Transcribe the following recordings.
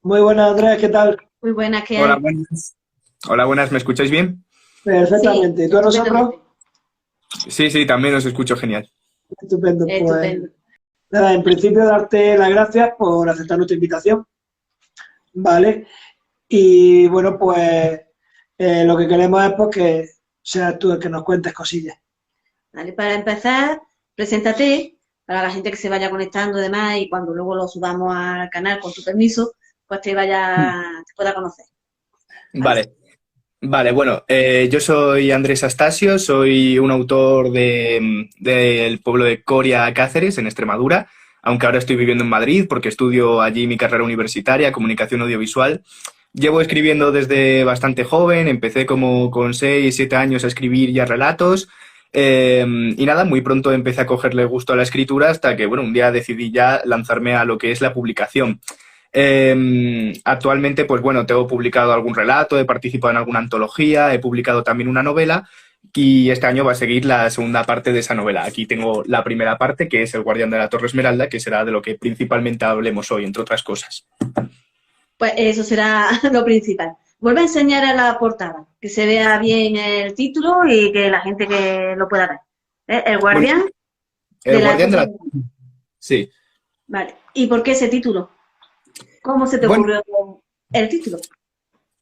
Muy buenas, Andrés, ¿qué tal? Muy buena, ¿qué Hola, hay? buenas. Hola, buenas, ¿me escucháis bien? Sí, Perfectamente. ¿Y tú a nosotros? estupendamente. Sí, sí, también os escucho genial. Estupendo. Pues Estupendo. nada, en principio darte las gracias por aceptar nuestra invitación, ¿vale? Y bueno, pues lo que queremos es pues, que seas tú el que nos cuentes cosillas. Vale, para empezar, preséntate para la gente que se vaya conectando y demás y cuando luego lo subamos al canal con tu permiso, pues te pueda conocer, ¿vale? Vale, vale, bueno, yo soy Andrés Astasio, soy un autor del pueblo de Coria, Cáceres, en Extremadura, aunque ahora estoy viviendo en Madrid porque estudio allí mi carrera universitaria, comunicación audiovisual. Llevo escribiendo desde bastante joven, empecé como con 6 7 años a escribir ya relatos. Y nada, muy pronto empecé a cogerle gusto a la escritura hasta que, bueno, un día decidí ya lanzarme a lo que es la publicación. Actualmente, pues bueno, tengo publicado algún relato, he participado en alguna antología, he publicado también una novela y este año va a seguir la segunda parte de esa novela. Aquí tengo la primera parte, que es El Guardián de la Torre Esmeralda, que será de lo que principalmente hablemos hoy, entre otras cosas. Pues eso será lo principal. Vuelve a enseñar a la portada, que se vea bien el título y que la gente que lo pueda ver. El Bueno, guardián El de la Guardián de torre. la... Sí. Vale. ¿Y por qué ese título? ¿Cómo se te Bueno, ocurrió el título?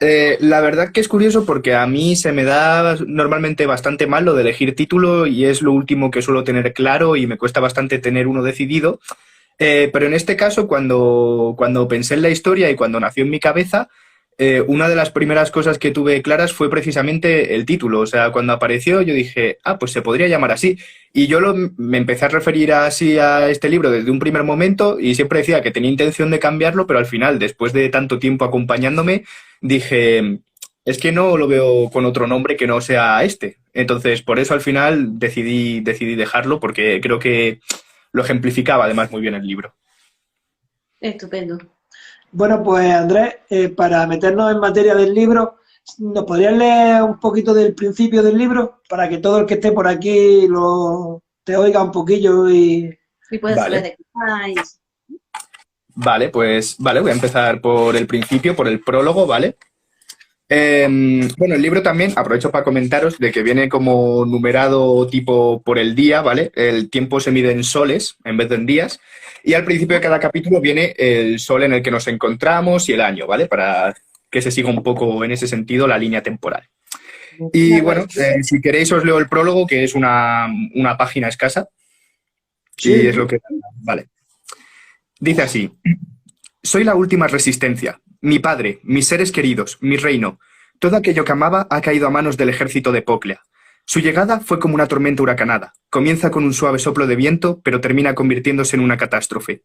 la verdad que es curioso porque a mí se me da normalmente bastante mal lo de elegir título y es lo último que suelo tener claro y me cuesta bastante tener uno decidido. Pero en este caso, cuando pensé en la historia y cuando nació en mi cabeza, una de las primeras cosas que tuve claras fue precisamente el título. O sea, cuando apareció yo dije, ah, pues se podría llamar así. Y me empecé a referir así a este libro desde un primer momento y siempre decía que tenía intención de cambiarlo, pero al final, después de tanto tiempo acompañándome, dije, es que no lo veo con otro nombre que no sea este. Entonces, por eso al final decidí dejarlo porque creo que lo ejemplificaba además muy bien el libro. Estupendo. Bueno, pues Andrés, para meternos en materia del libro, ¿nos podrías leer un poquito del principio del libro para que todo el que esté por aquí te oiga un poquillo y... Y puedes saber Vale, de qué va y eso. vale, pues vale, voy a empezar por el principio, por el prólogo, ¿vale? Bueno, el libro también, aprovecho para comentaros de que viene como numerado tipo por el día, ¿vale? El tiempo se mide en soles en vez de en días. Y al principio de cada capítulo viene el sol en el que nos encontramos y el año, ¿vale? Para que se siga un poco en ese sentido la línea temporal. De Y acuerdo. bueno, si queréis os leo el prólogo, que es una página escasa, y es Sí, lo que... Vale. Dice así. Soy la última resistencia. Mi padre, mis seres queridos, mi reino. Todo aquello que amaba ha caído a manos del ejército de Poclea. Su llegada fue como una tormenta huracanada. Comienza con un suave soplo de viento, pero termina convirtiéndose en una catástrofe.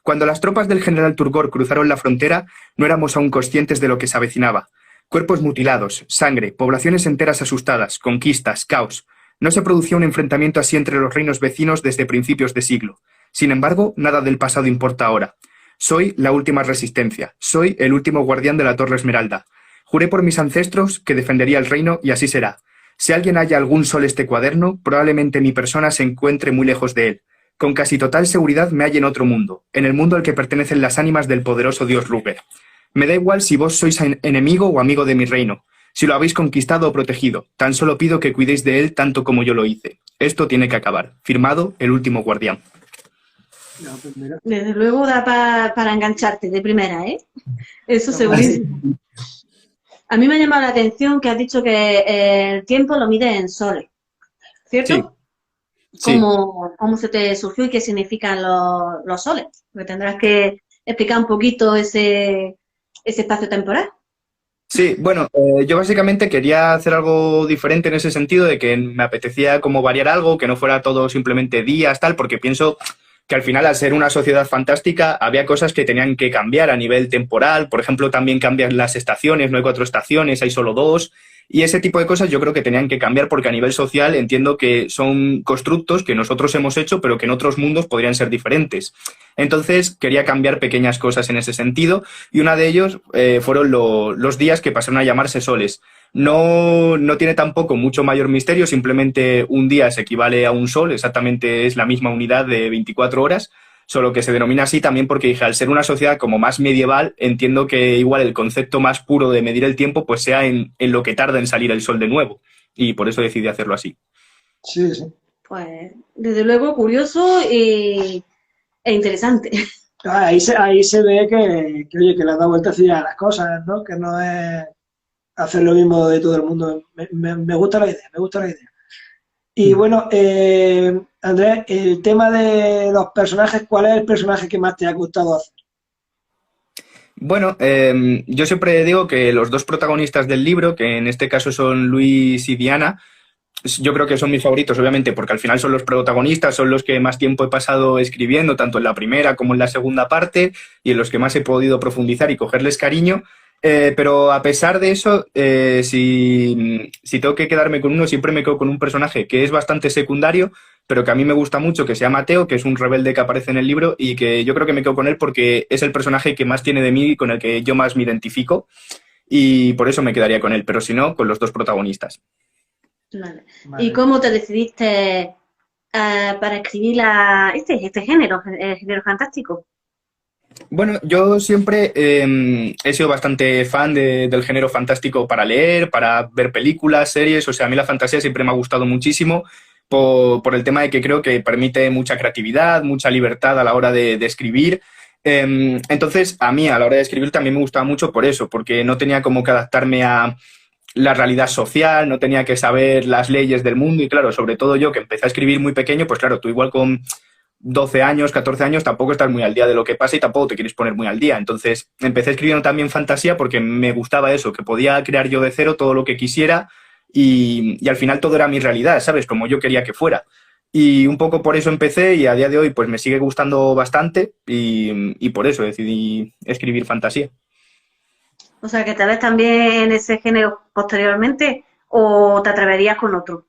Cuando las tropas del general Turgor cruzaron la frontera, no éramos aún conscientes de lo que se avecinaba. Cuerpos mutilados, sangre, poblaciones enteras asustadas, conquistas, caos. No se producía un enfrentamiento así entre los reinos vecinos desde principios de siglo. Sin embargo, nada del pasado importa ahora. Soy la última resistencia. Soy el último guardián de la Torre Esmeralda. Juré por mis ancestros que defendería el reino y así será. Si alguien halla algún sol este cuaderno, probablemente mi persona se encuentre muy lejos de él. Con casi total seguridad me halle en otro mundo, en el mundo al que pertenecen las ánimas del poderoso dios Rupert. Me da igual si vos sois enemigo o amigo de mi reino, si lo habéis conquistado o protegido, tan solo pido que cuidéis de él tanto como yo lo hice. Esto tiene que acabar. Firmado, el último guardián. no, pues mira, Desde luego da para engancharte de primera, ¿eh? Eso no, pues segurísimo. sí. A mí me ha llamado la atención que has dicho que el tiempo lo mide en soles, Sí, ¿cierto? sí. Cómo se te surgió y qué significan los soles? Porque tendrás que explicar un poquito ese espacio temporal. Sí, bueno, yo básicamente quería hacer algo diferente en ese sentido de que me apetecía como variar algo, que no fuera todo simplemente días, tal, porque pienso que al final, al ser una sociedad fantástica, había cosas que tenían que cambiar a nivel temporal. Por ejemplo, también cambian las estaciones, no hay 4 estaciones, hay solo dos. Y ese tipo de cosas yo creo que tenían que cambiar porque a nivel social entiendo que son constructos que nosotros hemos hecho, pero que en otros mundos podrían ser diferentes. Entonces, quería cambiar pequeñas cosas en ese sentido y una de ellos fueron los días que pasaron a llamarse soles. No tiene tampoco mucho mayor misterio, simplemente un día se equivale a un sol, exactamente es la misma unidad de 24 horas, solo que se denomina así también porque dije, al ser una sociedad como más medieval, entiendo que igual el concepto más puro de medir el tiempo pues sea en lo que tarda en salir el sol de nuevo. Y por eso decidí hacerlo así. Sí, sí. Pues, desde luego, curioso e interesante. Ahí se ve oye, que le has dado vueltecilla a las cosas, ¿no? Que no es hacer lo mismo de todo el mundo. Me gusta la idea, me gusta la idea. Y bueno, Andrés, el tema de los personajes, ¿cuál es el personaje que más te ha gustado hacer? Bueno, yo siempre digo que los dos protagonistas del libro, que en este caso son Luis y Diana, yo creo que son mis favoritos, obviamente, porque al final son los protagonistas, son los que más tiempo he pasado escribiendo, tanto en la primera como en la segunda parte, y en los que más he podido profundizar y cogerles cariño. Pero a pesar de eso, si tengo que quedarme con uno, siempre me quedo con un personaje que es bastante secundario, pero que a mí me gusta mucho, que se llama Mateo, que es un rebelde que aparece en el libro y que yo creo que me quedo con él porque es el personaje que más tiene de mí y con el que yo más me identifico, y por eso me quedaría con él, pero si no, con los dos protagonistas. Vale. Vale. ¿Y cómo te decidiste para escribir este género, el género fantástico? Bueno, yo siempre he sido bastante fan del género fantástico para leer, para ver películas, series. O sea, a mí la fantasía siempre me ha gustado muchísimo por el tema de que creo que permite mucha creatividad, mucha libertad a la hora de escribir. Entonces, a mí a la hora de escribir también me gustaba mucho por eso, porque no tenía como que adaptarme a la realidad social, no tenía que saber las leyes del mundo y claro, sobre todo yo que empecé a escribir muy pequeño, pues claro, tú igual con 12 años, 14 años, tampoco estás muy al día de lo que pasa y tampoco te quieres poner muy al día. Entonces empecé escribiendo también fantasía porque me gustaba eso, que podía crear yo de cero todo lo que quisiera y al final todo era mi realidad, ¿sabes? Como yo quería que fuera. Y un poco por eso empecé y a día de hoy pues me sigue gustando bastante y por eso decidí escribir fantasía. O sea, que te ves también en ese género posteriormente o te atreverías con otro.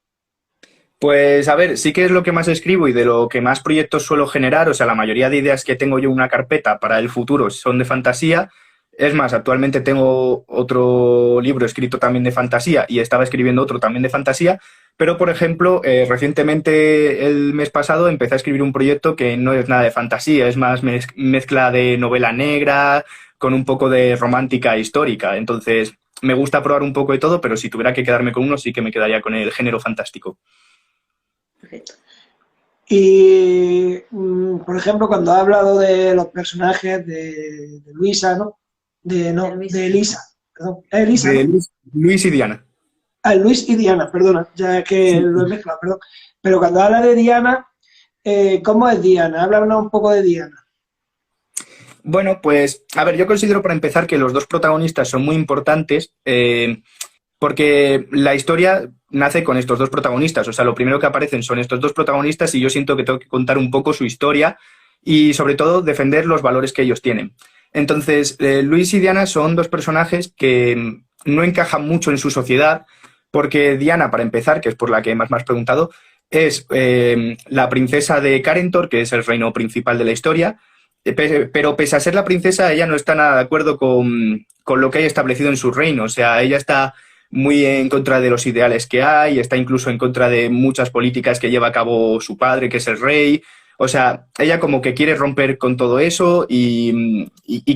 Pues a ver, sí que es lo que más escribo y de lo que más proyectos suelo generar, o sea, la mayoría de ideas que tengo yo en una carpeta para el futuro son de fantasía. Es más, actualmente tengo otro libro escrito también de fantasía y estaba escribiendo otro también de fantasía, pero por ejemplo, recientemente el mes pasado empecé a escribir un proyecto que no es nada de fantasía, es más mezcla de novela negra con un poco de romántica histórica. Entonces, me gusta probar un poco de todo, pero si tuviera que quedarme con uno, sí que me quedaría con el género fantástico. Perfecto. Y, por ejemplo, cuando ha hablado de los personajes de Luisa, ¿no? De Elisa, perdón. Elisa, De ¿no? Luis y Diana. Luis y Diana, perdona, ya es que Sí. lo he mezclado, perdón. Pero cuando habla de Diana, ¿cómo es Diana? Háblanos un poco de Diana. Bueno, pues, a ver, yo considero para empezar que los dos protagonistas son muy importantes porque la historia nace con estos dos protagonistas. O sea, lo primero que aparecen son estos dos protagonistas y yo siento que tengo que contar un poco su historia y, sobre todo, defender los valores que ellos tienen. Entonces, Luis y Diana son dos personajes que no encajan mucho en su sociedad porque Diana, para empezar, que es por la que más me has preguntado, es la princesa de Carentor, que es el reino principal de la historia. Pero pese a ser la princesa, ella no está nada de acuerdo con lo que hay establecido en su reino. O sea, ella está muy en contra de los ideales que hay, está incluso en contra de muchas políticas que lleva a cabo su padre, que es el rey. O sea, ella como que quiere romper con todo eso y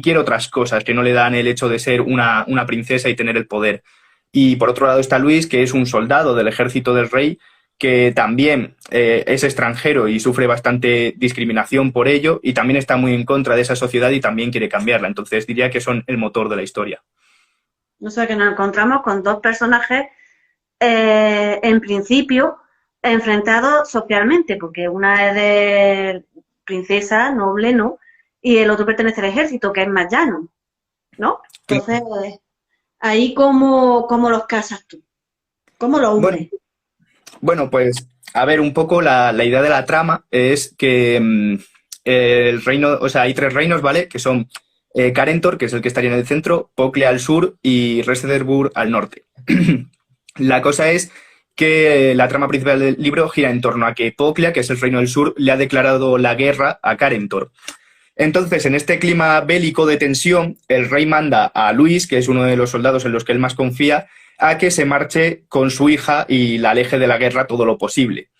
quiere otras cosas que no le dan el hecho de ser una princesa y tener el poder. Y por otro lado está Luis, que es un soldado del ejército del rey, que también es extranjero y sufre bastante discriminación por ello y también está muy en contra de esa sociedad y también quiere cambiarla. Entonces diría que son el motor de la historia. O sea, que nos encontramos con dos personajes, en principio, enfrentados socialmente, porque una es de princesa, noble, ¿no? Y el otro pertenece al ejército, que es más llano, ¿no? Entonces, ahí cómo los casas tú, cómo los Bueno, unes. bueno, pues a ver, un poco la idea de la trama es que el reino, o sea, hay tres reinos, ¿vale? Que son Carentor, que es el que estaría en el centro, Poclea al sur y Restederburg al norte. La cosa es que la trama principal del libro gira en torno a que Poclea, que es el reino del sur, le ha declarado la guerra a Carentor. Entonces, en este clima bélico de tensión, el rey manda a Luis, que es uno de los soldados en los que él más confía, a que se marche con su hija y la aleje de la guerra todo lo posible.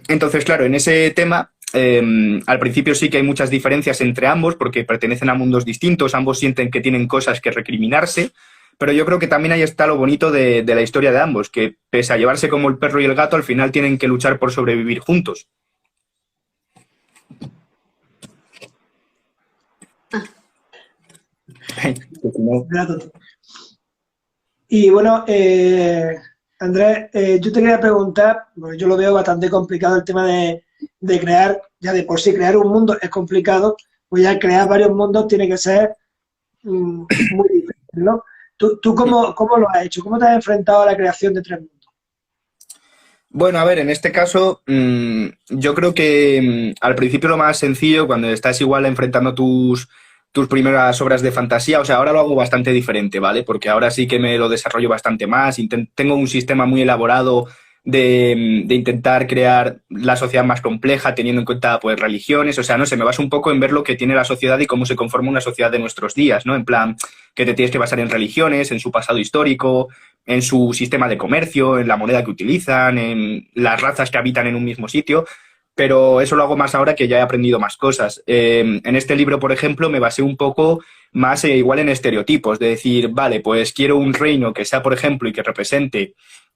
Entonces, claro, en ese tema, al principio sí que hay muchas diferencias entre ambos porque pertenecen a mundos distintos, ambos sienten que tienen cosas que recriminarse, pero yo creo que también ahí está lo bonito de la historia de ambos, que pese a llevarse como el perro y el gato, al final tienen que luchar por sobrevivir juntos. Y bueno, Andrés, yo te quería preguntar, porque yo lo veo bastante complicado el tema de crear, ya de por sí crear un mundo es complicado, pues ya crear varios mundos tiene que ser muy difícil, ¿no? ¿Tú cómo lo has hecho? ¿Cómo te has enfrentado a la creación de 3 mundos? Bueno, a ver, en este caso, yo creo que al principio lo más sencillo, cuando estás igual enfrentando tus primeras obras de fantasía, o sea, ahora lo hago bastante diferente, ¿vale? Porque ahora sí que me lo desarrollo bastante más, tengo un sistema muy elaborado de intentar crear la sociedad más compleja, teniendo en cuenta, pues, religiones, o sea, no sé, me baso un poco en ver lo que tiene la sociedad y cómo se conforma una sociedad de nuestros días, ¿no? En plan, que te tienes que basar en religiones, en su pasado histórico, en su sistema de comercio, en la moneda que utilizan, en las razas que habitan en un mismo sitio, pero eso lo hago más ahora que ya he aprendido más cosas. En este libro, por ejemplo, me basé un poco más igual en estereotipos, de decir, vale, pues quiero un reino que sea, por ejemplo, y que represente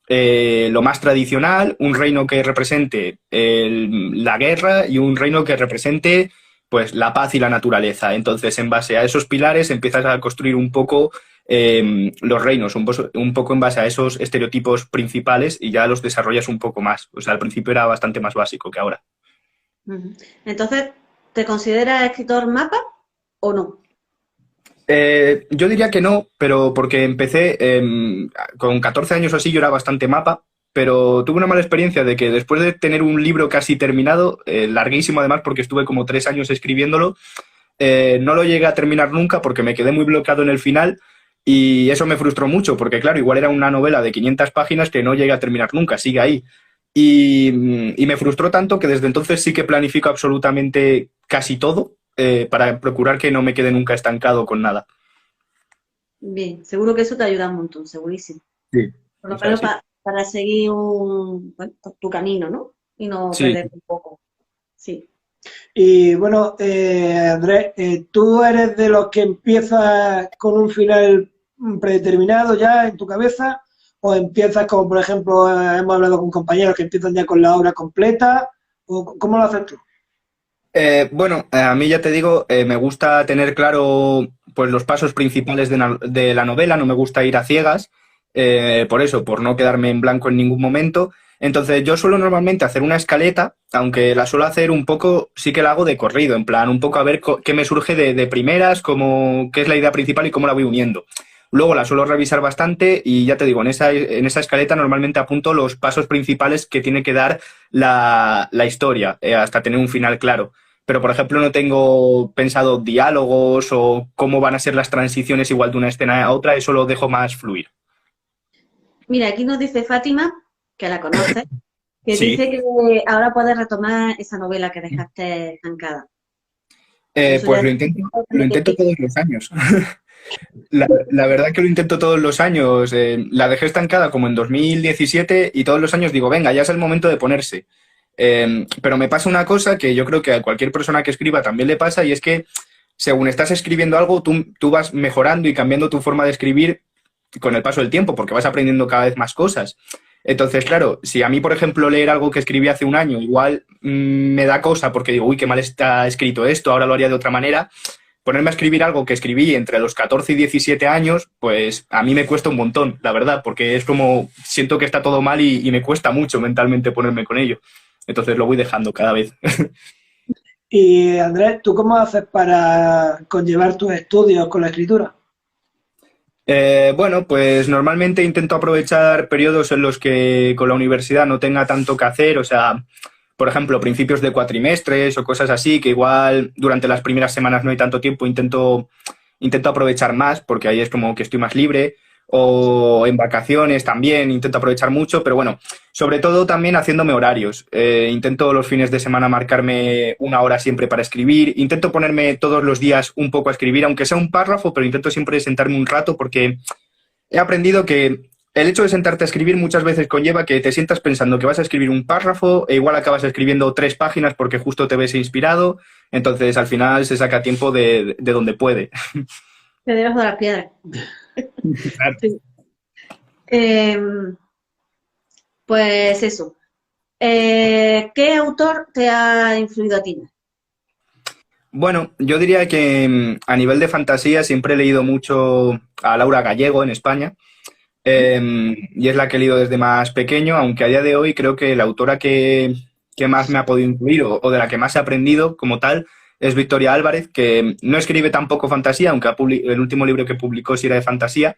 lo más tradicional, un reino que represente la guerra y un reino que represente pues la paz y la naturaleza. Entonces, en base a esos pilares empiezas a construir un poco los reinos, un poco en base a esos estereotipos principales y ya los desarrollas un poco más. O sea, al principio era bastante más básico que ahora. Entonces, ¿te consideras escritor mapa o no? Yo diría que no, pero porque empecé con 14 años o así, yo era bastante mapa, pero tuve una mala experiencia de que después de tener un libro casi terminado, larguísimo además porque estuve como 3 años escribiéndolo, no lo llegué a terminar nunca porque me quedé muy bloqueado en el final y eso me frustró mucho porque, claro, igual era una novela de 500 páginas que no llegué a terminar nunca, sigue ahí. Y me frustró tanto que desde entonces sí que planifico absolutamente casi todo para procurar que no me quede nunca estancado con nada. Bien, seguro que eso te ayuda un montón, segurísimo. Sí. Por lo menos para seguir tu camino, ¿no? Y no perder un poco. Sí. Y bueno, Andrés, ¿tú eres de los que empiezas con un final predeterminado ya en tu cabeza? ¿O empiezas como, por ejemplo, hemos hablado con compañeros que empiezan ya con la obra completa? ¿O cómo lo haces tú? Bueno, a mí ya te digo, me gusta tener claro pues los pasos principales de la novela, no me gusta ir a ciegas, por eso, por no quedarme en blanco en ningún momento. Entonces yo suelo normalmente hacer una escaleta, aunque la suelo hacer un poco, sí que la hago de corrido, en plan, un poco a ver qué me surge de primeras, qué es la idea principal y cómo la voy uniendo. Luego la suelo revisar bastante y ya te digo, en esa escaleta normalmente apunto los pasos principales que tiene que dar la historia, hasta tener un final claro. Pero, por ejemplo, no tengo pensado diálogos o cómo van a ser las transiciones igual de una escena a otra, eso lo dejo más fluir. Mira, aquí nos dice Fátima, que la conoces, que Sí. dice que ahora puedes retomar esa novela que dejaste estancada. Pues lo intento todos los años. La verdad que lo intento todos los años. La dejé estancada como en 2017 y todos los años digo, venga, ya es el momento de ponerse. Pero me pasa una cosa que yo creo que a cualquier persona que escriba también le pasa y es que según estás escribiendo algo, tú vas mejorando y cambiando tu forma de escribir con el paso del tiempo porque vas aprendiendo cada vez más cosas. Entonces, claro, si a mí, por ejemplo, leer algo que escribí hace un año igual me da cosa porque digo, uy, qué mal está escrito esto, ahora lo haría de otra manera, ponerme a escribir algo que escribí entre los 14 y 17 años, pues a mí me cuesta un montón, la verdad, porque es como siento que está todo mal y me cuesta mucho mentalmente ponerme con ello. Entonces lo voy dejando cada vez. Y Andrés, ¿tú cómo haces para conllevar tus estudios con la escritura? Bueno, pues normalmente intento aprovechar periodos en los que con la universidad no tenga tanto que hacer, o sea, por ejemplo, principios de cuatrimestres o cosas así, que igual durante las primeras semanas no hay tanto tiempo, intento aprovechar más porque ahí es como que estoy más libre, o en vacaciones también intento aprovechar mucho, pero bueno, sobre todo también haciéndome horarios. Intento los fines de semana marcarme 1 hora siempre para escribir, intento ponerme todos los días un poco a escribir, aunque sea un párrafo, pero intento siempre sentarme un rato porque he aprendido que el hecho de sentarte a escribir muchas veces conlleva que te sientas pensando que vas a escribir un párrafo e igual acabas escribiendo 3 páginas porque justo te ves inspirado, entonces al final se saca tiempo de donde puede. De debajo de las piedras. Claro. Sí. Pues eso. ¿Qué autor te ha influido a ti? Bueno, yo diría que a nivel de fantasía siempre he leído mucho a Laura Gallego en España. Y es la que he leído desde más pequeño, aunque a día de hoy creo que la autora que más me ha podido influir o de la que más he aprendido como tal es Victoria Álvarez, que no escribe tampoco fantasía, aunque el último libro que publicó sí era de fantasía,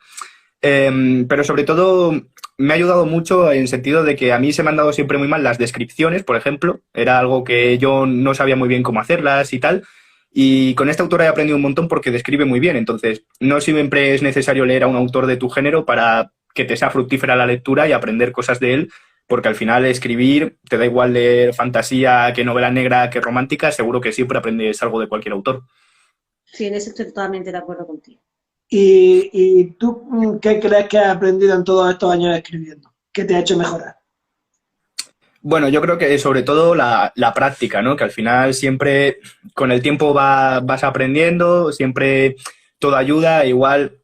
pero sobre todo me ha ayudado mucho en el sentido de que a mí se me han dado siempre muy mal las descripciones, por ejemplo, era algo que yo no sabía muy bien cómo hacerlas y tal. Y con esta autora he aprendido un montón porque describe muy bien. Entonces, no siempre es necesario leer a un autor de tu género para que te sea fructífera la lectura y aprender cosas de él, porque al final escribir, te da igual leer fantasía que novela negra que romántica, seguro que siempre aprendes algo de cualquier autor. Sí, en eso estoy totalmente de acuerdo contigo. ¿Y tú qué crees que has aprendido en todos estos años escribiendo? ¿Qué te ha hecho mejorar? Bueno, yo creo que sobre todo la práctica, ¿no? Que al final siempre con el tiempo vas aprendiendo, siempre todo ayuda, igual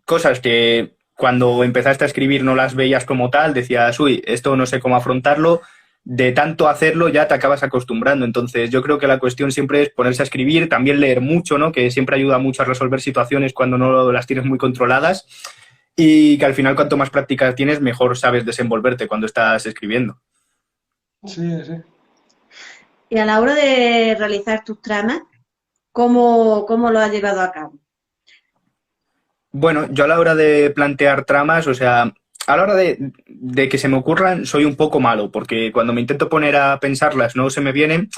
cosas que cuando empezaste a escribir no las veías como tal, decías, uy, esto no sé cómo afrontarlo, de tanto hacerlo ya te acabas acostumbrando. Entonces yo creo que la cuestión siempre es ponerse a escribir, también leer mucho, ¿no? Que siempre ayuda mucho a resolver situaciones cuando no las tienes muy controladas y que al final cuanto más práctica tienes, mejor sabes desenvolverte cuando estás escribiendo. Sí, sí. Y a la hora de realizar tus tramas, ¿cómo lo has llevado a cabo? Bueno, yo a la hora de plantear tramas, o sea, a la hora de que se me ocurran, soy un poco malo, porque cuando me intento poner a pensarlas no se me vienen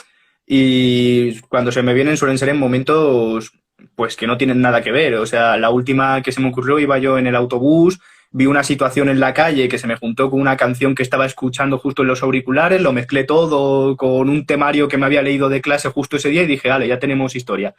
y cuando se me vienen suelen ser en momentos pues que no tienen nada que ver. O sea, la última que se me ocurrió, iba yo en el autobús, vi una situación en la calle que se me juntó con una canción que estaba escuchando justo en los auriculares, lo mezclé todo con un temario que me había leído de clase justo ese día y dije, vale, ya tenemos historia.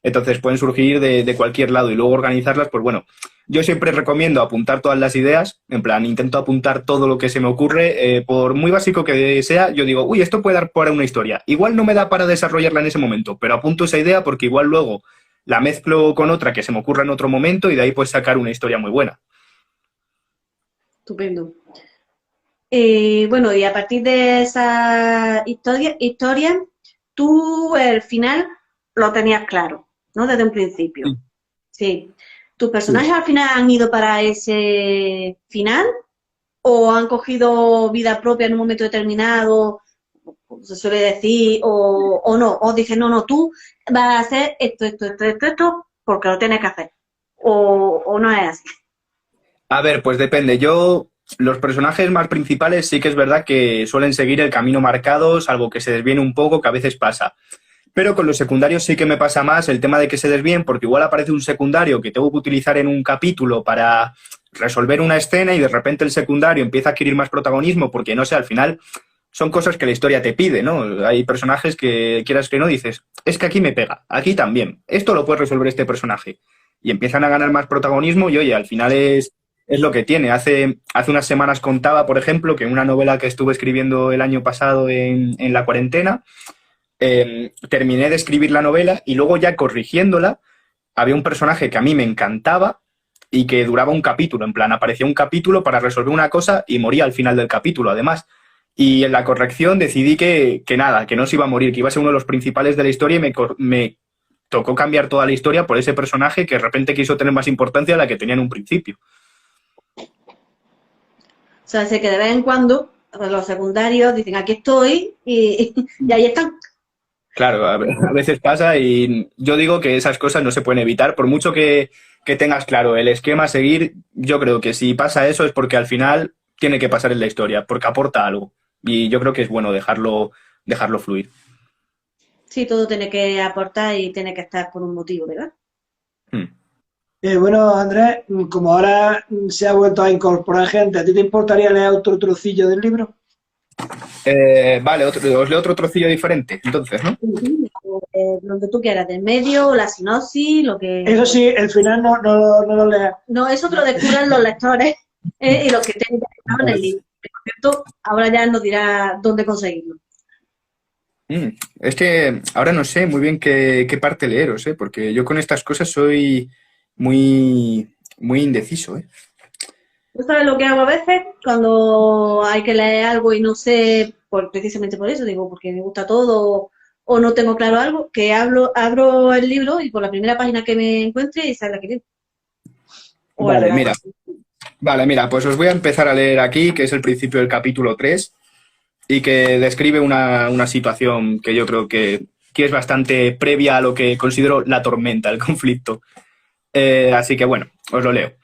Entonces pueden surgir de cualquier lado y luego organizarlas, pues bueno, yo siempre recomiendo apuntar todas las ideas, en plan, intento apuntar todo lo que se me ocurre, por muy básico que sea, yo digo, uy, esto puede dar para una historia. Igual no me da para desarrollarla en ese momento, pero apunto esa idea porque igual luego la mezclo con otra que se me ocurra en otro momento y de ahí puedes sacar una historia muy buena. Estupendo. Bueno, y a partir de esa historia, tú el final lo tenías claro, ¿no? Desde un principio. Sí. ¿Tus personajes al final han ido para ese final o han cogido vida propia en un momento determinado, como se suele decir, o no? O dicen, no, tú vas a hacer esto, porque lo tienes que hacer. O no es así. A ver, pues depende. Los personajes más principales sí que es verdad que suelen seguir el camino marcado, salvo que se desvíen un poco, que a veces pasa. Pero con los secundarios sí que me pasa más el tema de que se desvíen, porque igual aparece un secundario que tengo que utilizar en un capítulo para resolver una escena y de repente el secundario empieza a adquirir más protagonismo, porque no sé, al final son cosas que la historia te pide, ¿no? Hay personajes que quieras que no dices, es que aquí me pega, aquí también, esto lo puede resolver este personaje. Y empiezan a ganar más protagonismo y oye, al final es lo que tiene. Hace unas semanas contaba, por ejemplo, que en una novela que estuve escribiendo el año pasado en la cuarentena, terminé de escribir la novela y luego ya corrigiéndola, había un personaje que a mí me encantaba y que duraba un capítulo, en plan, aparecía un capítulo para resolver una cosa y moría al final del capítulo, además. Y en la corrección decidí que nada, que no se iba a morir, que iba a ser uno de los principales de la historia y me tocó cambiar toda la historia por ese personaje que de repente quiso tener más importancia de la que tenía en un principio. O sea, sé que de vez en cuando los secundarios dicen, aquí estoy, y ahí están. Claro, a veces pasa y yo digo que esas cosas no se pueden evitar. Por mucho que tengas claro el esquema a seguir, yo creo que si pasa eso es porque al final tiene que pasar en la historia, porque aporta algo. Y yo creo que es bueno dejarlo fluir. Sí, todo tiene que aportar y tiene que estar por un motivo, ¿verdad? Bueno, Andrés, como ahora se ha vuelto a incorporar gente, ¿a ti te importaría leer otro trocillo del libro? Vale, os leo otro trocillo diferente, entonces, ¿no? Lo que tú quieras, del medio, la sinopsis, lo que... Eso sí, el final no lo leas. No, eso te lo descubren los lectores. y los que estén interesados en el libro. Por cierto, ahora ya nos dirá dónde conseguirlo. Es que ahora no sé muy bien qué parte leeros, ¿eh? Porque yo con estas cosas soy muy indeciso, ¿eh? ¿Tú sabes lo que hago a veces cuando hay que leer algo y no sé, precisamente por eso, digo, porque me gusta todo o no tengo claro algo, que abro el libro y por la primera página que me encuentre y sale la que leo. O al Vale, revés. mira. Vale, mira, pues os voy a empezar a leer aquí, que es el principio del capítulo 3 y que describe una situación que yo creo que es bastante previa a lo que considero la tormenta, el conflicto. Así que bueno, os lo leo.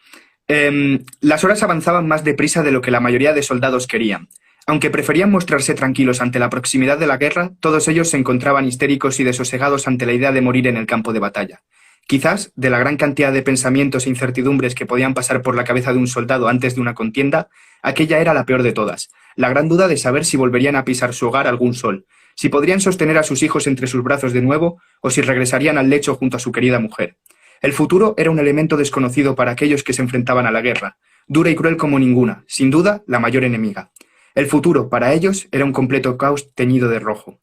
Las horas avanzaban más deprisa de lo que la mayoría de soldados querían. Aunque preferían mostrarse tranquilos ante la proximidad de la guerra, todos ellos se encontraban histéricos y desosegados ante la idea de morir en el campo de batalla. Quizás, de la gran cantidad de pensamientos e incertidumbres que podían pasar por la cabeza de un soldado antes de una contienda, aquella era la peor de todas, la gran duda de saber si volverían a pisar su hogar algún sol, si podrían sostener a sus hijos entre sus brazos de nuevo o si regresarían al lecho junto a su querida mujer. El futuro era un elemento desconocido para aquellos que se enfrentaban a la guerra, dura y cruel como ninguna, sin duda la mayor enemiga. El futuro, para ellos, era un completo caos teñido de rojo.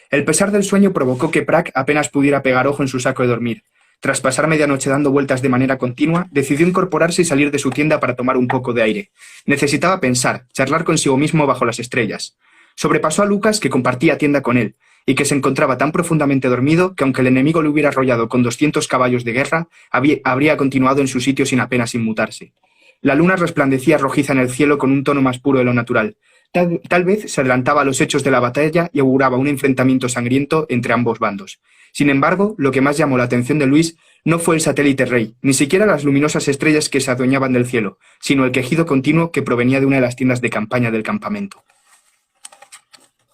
El pesar del sueño provocó que Prague apenas pudiera pegar ojo en su saco de dormir. Tras pasar medianoche dando vueltas de manera continua, decidió incorporarse y salir de su tienda para tomar un poco de aire. Necesitaba pensar, charlar consigo mismo bajo las estrellas. Sobrepasó a Lucas, que compartía tienda con él, y que se encontraba tan profundamente dormido que aunque el enemigo le hubiera arrollado con 200 caballos de guerra, habría continuado en su sitio sin apenas inmutarse. La luna resplandecía rojiza en el cielo con un tono más puro de lo natural. Tal vez se adelantaba a los hechos de la batalla y auguraba un enfrentamiento sangriento entre ambos bandos. Sin embargo, lo que más llamó la atención de Luis no fue el satélite rey, ni siquiera las luminosas estrellas que se adueñaban del cielo, sino el quejido continuo que provenía de una de las tiendas de campaña del campamento.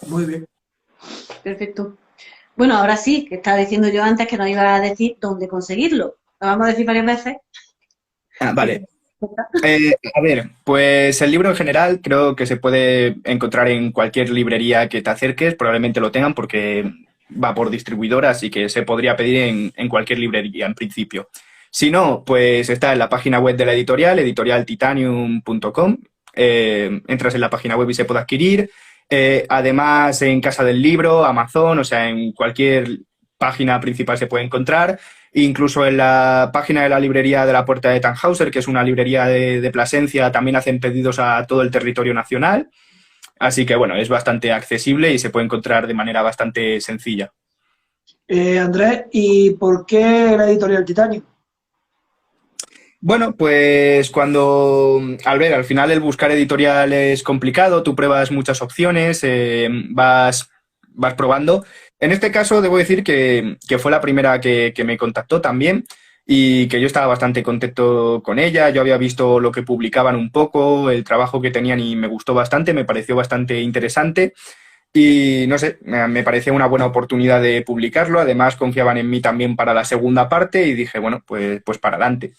Muy bien. Perfecto. Bueno, ahora sí, que estaba diciendo yo antes que nos iba a decir dónde conseguirlo. Lo vamos a decir varias veces. Vale. A ver, pues el libro en general creo que se puede encontrar en cualquier librería que te acerques, probablemente lo tengan porque va por distribuidoras y que se podría pedir en cualquier librería en principio. Si no, pues está en la página web de la editorial, editorialtitanium.com. Entras en la página web y se puede adquirir. Además, en Casa del Libro, Amazon, o sea, en cualquier página principal se puede encontrar. Incluso en la página de la librería de la Puerta de Tannhäuser, que es una librería de Plasencia, también hacen pedidos a todo el territorio nacional. Así que, bueno, es bastante accesible y se puede encontrar de manera bastante sencilla. Andrés, ¿y por qué la editorial Titanio? Bueno, pues al final el buscar editorial es complicado, tú pruebas muchas opciones, vas probando. En este caso, debo decir que fue la primera que me contactó también y que yo estaba bastante contento con ella. Yo había visto lo que publicaban un poco, el trabajo que tenían y me gustó bastante, me pareció bastante interesante y no sé, me parecía una buena oportunidad de publicarlo. Además, confiaban en mí también para la segunda parte y dije, bueno, pues para adelante.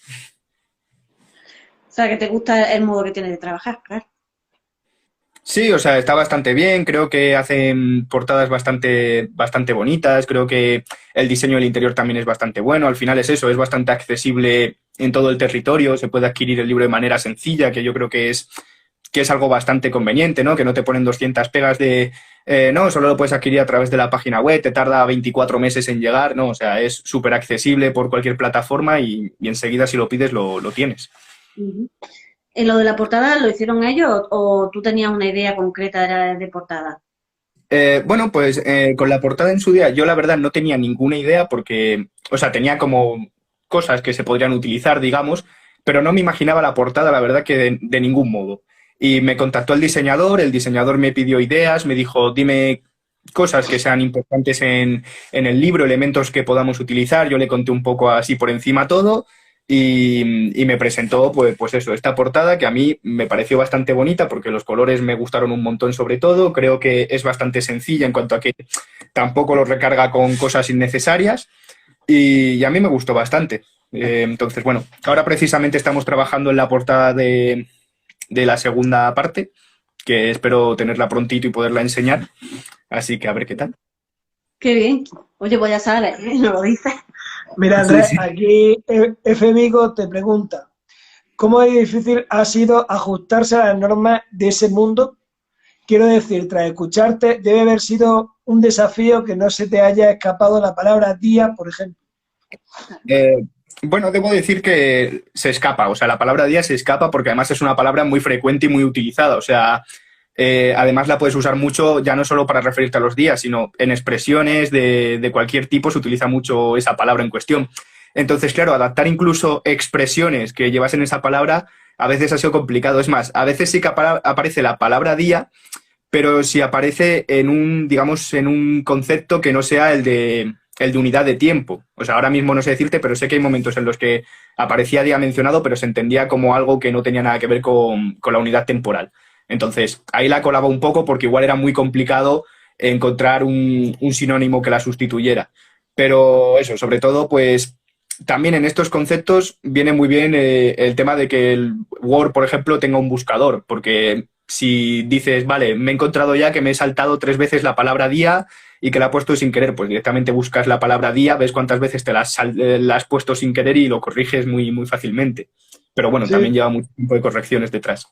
O sea, que te gusta el modo que tienes de trabajar, claro. Sí, o sea, está bastante bien, creo que hacen portadas bastante bonitas, creo que el diseño del interior también es bastante bueno, al final es eso, es bastante accesible en todo el territorio, se puede adquirir el libro de manera sencilla, que yo creo que es algo bastante conveniente, ¿no? Que no te ponen 200 pegas de, no, solo lo puedes adquirir a través de la página web, te tarda 24 meses en llegar, ¿no? O sea, es súper accesible por cualquier plataforma y enseguida si lo pides lo tienes. Uh-huh. ¿En lo de la portada lo hicieron ellos o tú tenías una idea concreta de portada? Bueno, pues con la portada en su día yo la verdad no tenía ninguna idea porque, o sea, tenía como cosas que se podrían utilizar, digamos, pero no me imaginaba la portada, la verdad que de ningún modo. Y me contactó el diseñador me pidió ideas, me dijo, dime cosas que sean importantes en el libro, elementos que podamos utilizar, yo le conté un poco así por encima todo. Y me presentó, pues eso, esta portada que a mí me pareció bastante bonita porque los colores me gustaron un montón sobre todo. Creo que es bastante sencilla en cuanto a que tampoco lo recarga con cosas innecesarias y a mí me gustó bastante. Entonces, bueno, ahora precisamente estamos trabajando en la portada de la segunda parte, que espero tenerla prontito y poderla enseñar. Así que a ver qué tal. Qué bien. Oye, pues ya sabes, ¿no lo dices? Mira, Andrés, Sí. aquí F. Mico te pregunta, ¿cómo de difícil ha sido ajustarse a las normas de ese mundo? Quiero decir, tras escucharte, debe haber sido un desafío que no se te haya escapado la palabra día, por ejemplo. Eh, bueno, debo decir que se escapa, o sea, la palabra día se escapa porque además es una palabra muy frecuente y muy utilizada, o sea, además la puedes usar mucho ya no solo para referirte a los días, sino en expresiones de cualquier tipo se utiliza mucho esa palabra en cuestión. Entonces, claro, adaptar incluso expresiones que llevasen esa palabra a veces ha sido complicado. Es más, a veces sí que aparece la palabra día, pero si aparece en un, digamos, en un concepto que no sea el de unidad de tiempo. O sea, ahora mismo no sé decirte, pero sé que hay momentos en los que aparecía día mencionado, pero se entendía como algo que no tenía nada que ver con la unidad temporal. Entonces, ahí la colaba un poco porque igual era muy complicado encontrar un sinónimo que la sustituyera. Pero eso, sobre todo, pues también en estos conceptos viene muy bien el tema de que el Word, por ejemplo, tenga un buscador, porque si dices, vale, me he encontrado ya que me he saltado 3 veces la palabra día y que la he puesto sin querer, pues directamente buscas la palabra día, ves cuántas veces la has puesto sin querer y lo corriges muy, muy fácilmente. Pero bueno, Sí. también lleva mucho tiempo de correcciones detrás.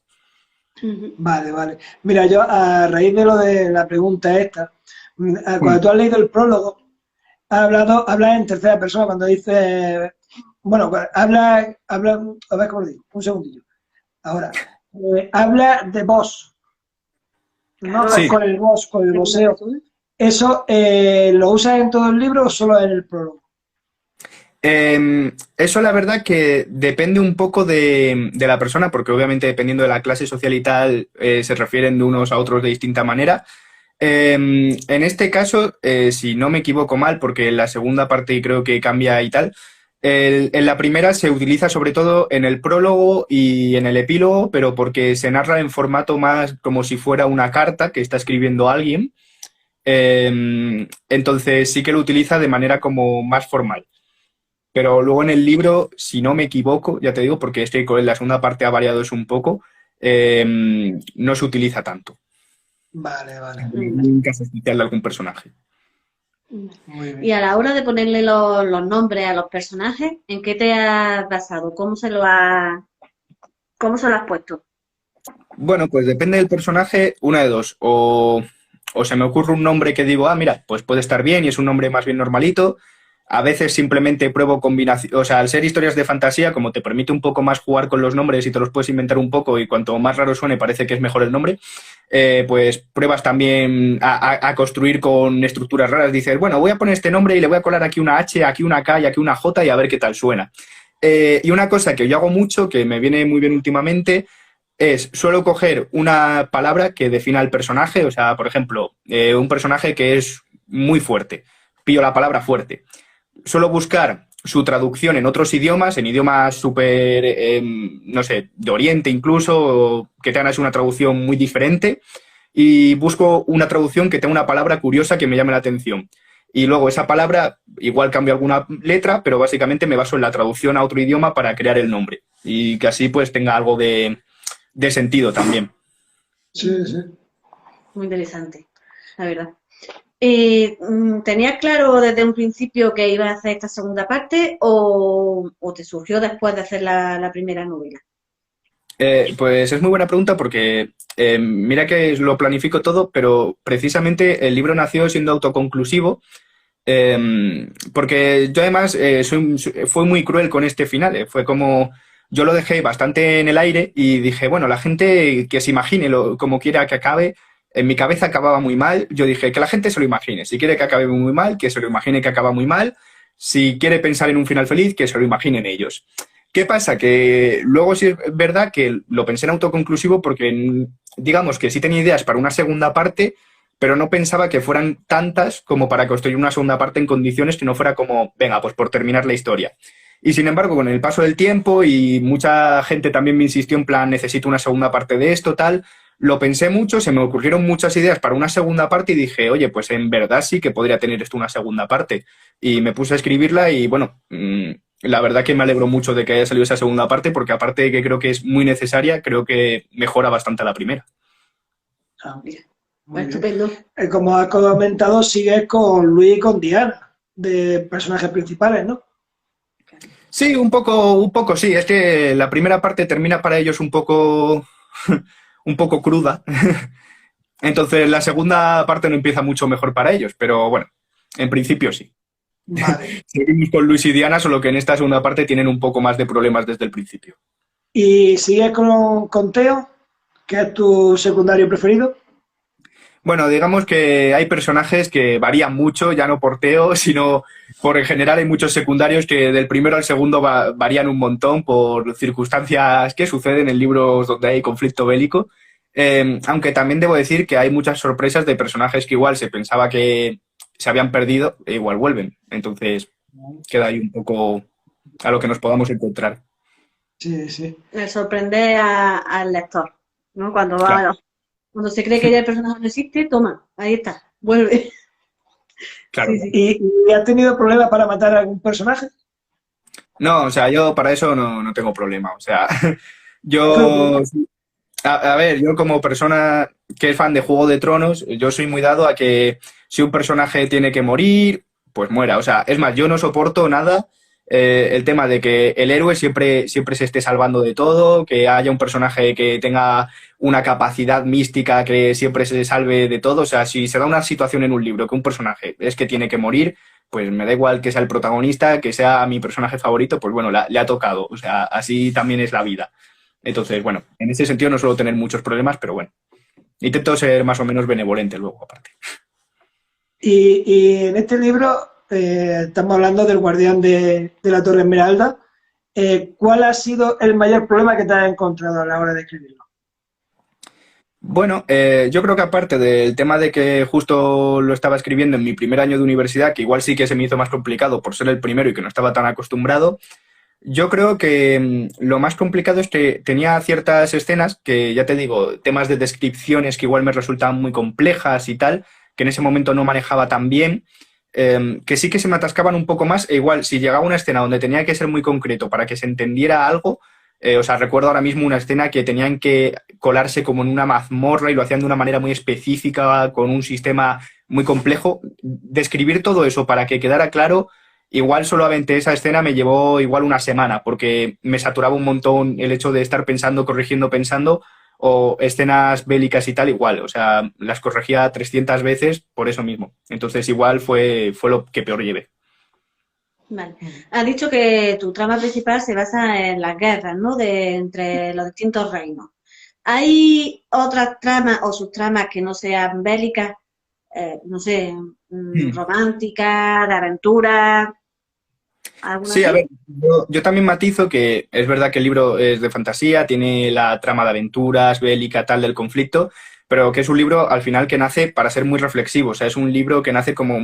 Vale, vale. Mira, yo a raíz de lo de la pregunta esta, cuando tú has leído el prólogo, hablas en tercera persona cuando dices, bueno, habla, a ver cómo lo digo, un segundillo. Ahora, habla de vos, ¿no? Sí. Con el vos, con el voseo. ¿Eso lo usas en todo el libro o solo en el prólogo? Eso la verdad que depende un poco de la persona, porque obviamente dependiendo de la clase social y tal, se refieren de unos a otros de distinta manera. En este caso, si no me equivoco mal, porque en la segunda parte creo que cambia y tal, en la primera se utiliza sobre todo en el prólogo y en el epílogo, pero porque se narra en formato más como si fuera una carta que está escribiendo alguien. Entonces sí que lo utiliza de manera como más formal. Pero luego en el libro, si no me equivoco, ya te digo, porque es que en la segunda parte ha variado eso un poco, no se utiliza tanto. Vale, vale. En un caso especial de algún personaje. Muy bien. Y a la hora de ponerle los nombres a los personajes, ¿en qué te has basado? ¿Cómo se lo has puesto? Bueno, pues depende del personaje, una de dos. O se me ocurre un nombre que digo, mira, pues puede estar bien y es un nombre más bien normalito. A veces simplemente pruebo combinación, o sea, al ser historias de fantasía, como te permite un poco más jugar con los nombres y te los puedes inventar un poco y cuanto más raro suene parece que es mejor el nombre, pues pruebas también a construir con estructuras raras. Dices, bueno, voy a poner este nombre y le voy a colar aquí una H, aquí una K y aquí una J y a ver qué tal suena. Y una cosa que yo hago mucho, que me viene muy bien últimamente, suelo coger una palabra que defina al personaje, o sea, por ejemplo, un personaje que es muy fuerte, pillo la palabra fuerte. Suelo buscar su traducción en otros idiomas, en idiomas súper, no sé, de Oriente incluso, que tengan así una traducción muy diferente, y busco una traducción que tenga una palabra curiosa que me llame la atención. Y luego esa palabra, igual cambio alguna letra, pero básicamente me baso en la traducción a otro idioma para crear el nombre. Y que así pues tenga algo de sentido también. Sí, sí. Muy interesante, la verdad. ¿Tenías claro desde un principio que ibas a hacer esta segunda parte o te surgió después de hacer la primera novela? Pues es muy buena pregunta porque mira que lo planifico todo, pero precisamente el libro nació siendo autoconclusivo. Porque yo además fue muy cruel con este final. Fue como yo lo dejé bastante en el aire y dije, bueno, la gente que se imagine como quiera que acabe. En mi cabeza acababa muy mal. Yo dije que la gente se lo imagine. Si quiere que acabe muy mal, que se lo imagine que acaba muy mal. Si quiere pensar en un final feliz, que se lo imaginen ellos. ¿Qué pasa? Que luego sí es verdad que lo pensé en autoconclusivo porque digamos que sí tenía ideas para una segunda parte, pero no pensaba que fueran tantas como para construir una segunda parte en condiciones que no fuera como, venga, pues por terminar la historia. Y sin embargo, con el paso del tiempo y mucha gente también me insistió en plan, necesito una segunda parte de esto, tal, lo pensé mucho, se me ocurrieron muchas ideas para una segunda parte y dije, oye, pues en verdad sí que podría tener esto una segunda parte. Y me puse a escribirla y bueno, la verdad que me alegro mucho de que haya salido esa segunda parte porque aparte de que creo que es muy necesaria, creo que mejora bastante la primera. Mira, Muy bien. estupendo. Como has comentado, sigues con Luis y con Diana, de personajes principales, ¿no? Sí, un poco sí. Es que la primera parte termina para ellos un poco, un poco cruda. Entonces la segunda parte no empieza mucho mejor para ellos, pero bueno, en principio sí. Vale. Seguimos con Luis y Diana, solo que en esta segunda parte tienen un poco más de problemas desde el principio. ¿Y sigues con Teo, que es tu secundario preferido? Bueno, digamos que hay personajes que varían mucho, ya no por Teo, sino por en general hay muchos secundarios que del primero al segundo varían un montón por circunstancias que suceden en libros donde hay conflicto bélico. Aunque también debo decir que hay muchas sorpresas de personajes que igual se pensaba que se habían perdido e igual vuelven. Entonces queda ahí un poco a lo que nos podamos encontrar. Sí, sí. Me sorprende al lector, ¿no? Claro. Cuando se cree que ya el personaje no existe, toma, ahí está, vuelve. Claro. Sí, sí. ¿Y has tenido problemas para matar a algún personaje? No, o sea, yo para eso no tengo problema. O sea, No te yo preocupes. a ver, yo como persona que es fan de Juego de Tronos, yo soy muy dado a que si un personaje tiene que morir, pues muera. O sea, es más, yo no soporto nada el tema de que el héroe siempre se esté salvando de todo, que haya un personaje que tenga una capacidad mística que siempre se salve de todo. O sea, si se da una situación en un libro que un personaje es que tiene que morir, pues me da igual que sea el protagonista, que sea mi personaje favorito, pues bueno, le ha tocado. O sea, así también es la vida. Entonces, bueno, en ese sentido no suelo tener muchos problemas, pero bueno, intento ser más o menos benevolente luego, aparte. Y en este libro estamos hablando del guardián de la Torre Esmeralda. ¿Cuál ha sido el mayor problema que te has encontrado a la hora de escribirlo? Bueno, yo creo que aparte del tema de que justo lo estaba escribiendo en mi primer año de universidad, que igual sí que se me hizo más complicado por ser el primero y que no estaba tan acostumbrado, yo creo que lo más complicado es que tenía ciertas escenas que, ya te digo, temas de descripciones que igual me resultaban muy complejas y tal, que en ese momento no manejaba tan bien, que sí que se me atascaban un poco más, e igual si llegaba una escena donde tenía que ser muy concreto para que se entendiera algo, o sea, recuerdo ahora mismo una escena que tenían que colarse como en una mazmorra y lo hacían de una manera muy específica, con un sistema muy complejo. Describir todo eso para que quedara claro. Igual solamente esa escena me llevó igual una semana, porque me saturaba un montón el hecho de estar pensando, corrigiendo, pensando, o escenas bélicas y tal, igual. O sea, las corregía 300 veces por eso mismo. Entonces igual fue lo que peor llevé. Vale. Has dicho que tu trama principal se basa en las guerras, ¿no? Entre los distintos reinos. ¿Hay otras tramas o subtramas que no sean bélicas, no sé, románticas, de aventura, alguna Sí, a así? ver, yo también matizo que es verdad que el libro es de fantasía, tiene la trama de aventuras, bélica, tal, del conflicto, pero que es un libro al final que nace para ser muy reflexivo. O sea, es un libro que nace como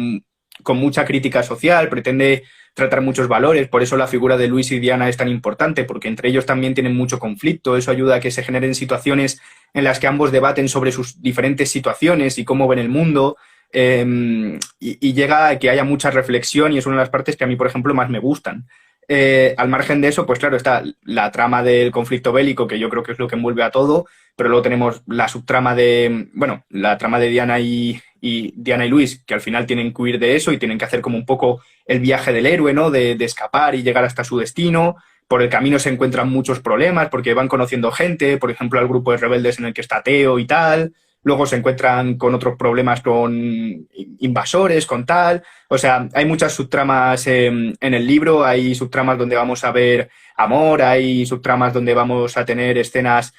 con mucha crítica social, pretende tratar muchos valores, por eso la figura de Luis y Diana es tan importante, porque entre ellos también tienen mucho conflicto, eso ayuda a que se generen situaciones en las que ambos debaten sobre sus diferentes situaciones y cómo ven el mundo. Y llega a que haya mucha reflexión y es una de las partes que a mí, por ejemplo, más me gustan. Al margen de eso, pues claro, está la trama del conflicto bélico, que yo creo que es lo que envuelve a todo, pero luego tenemos la subtrama de, bueno, la trama de Diana y Diana y Luis, que al final tienen que huir de eso y tienen que hacer como un poco el viaje del héroe, ¿no? De escapar y llegar hasta su destino. Por el camino se encuentran muchos problemas porque van conociendo gente, por ejemplo, al grupo de rebeldes en el que está Teo y tal. Luego se encuentran con otros problemas con invasores, con tal. O sea, hay muchas subtramas en el libro, hay subtramas donde vamos a ver amor, hay subtramas donde vamos a tener escenas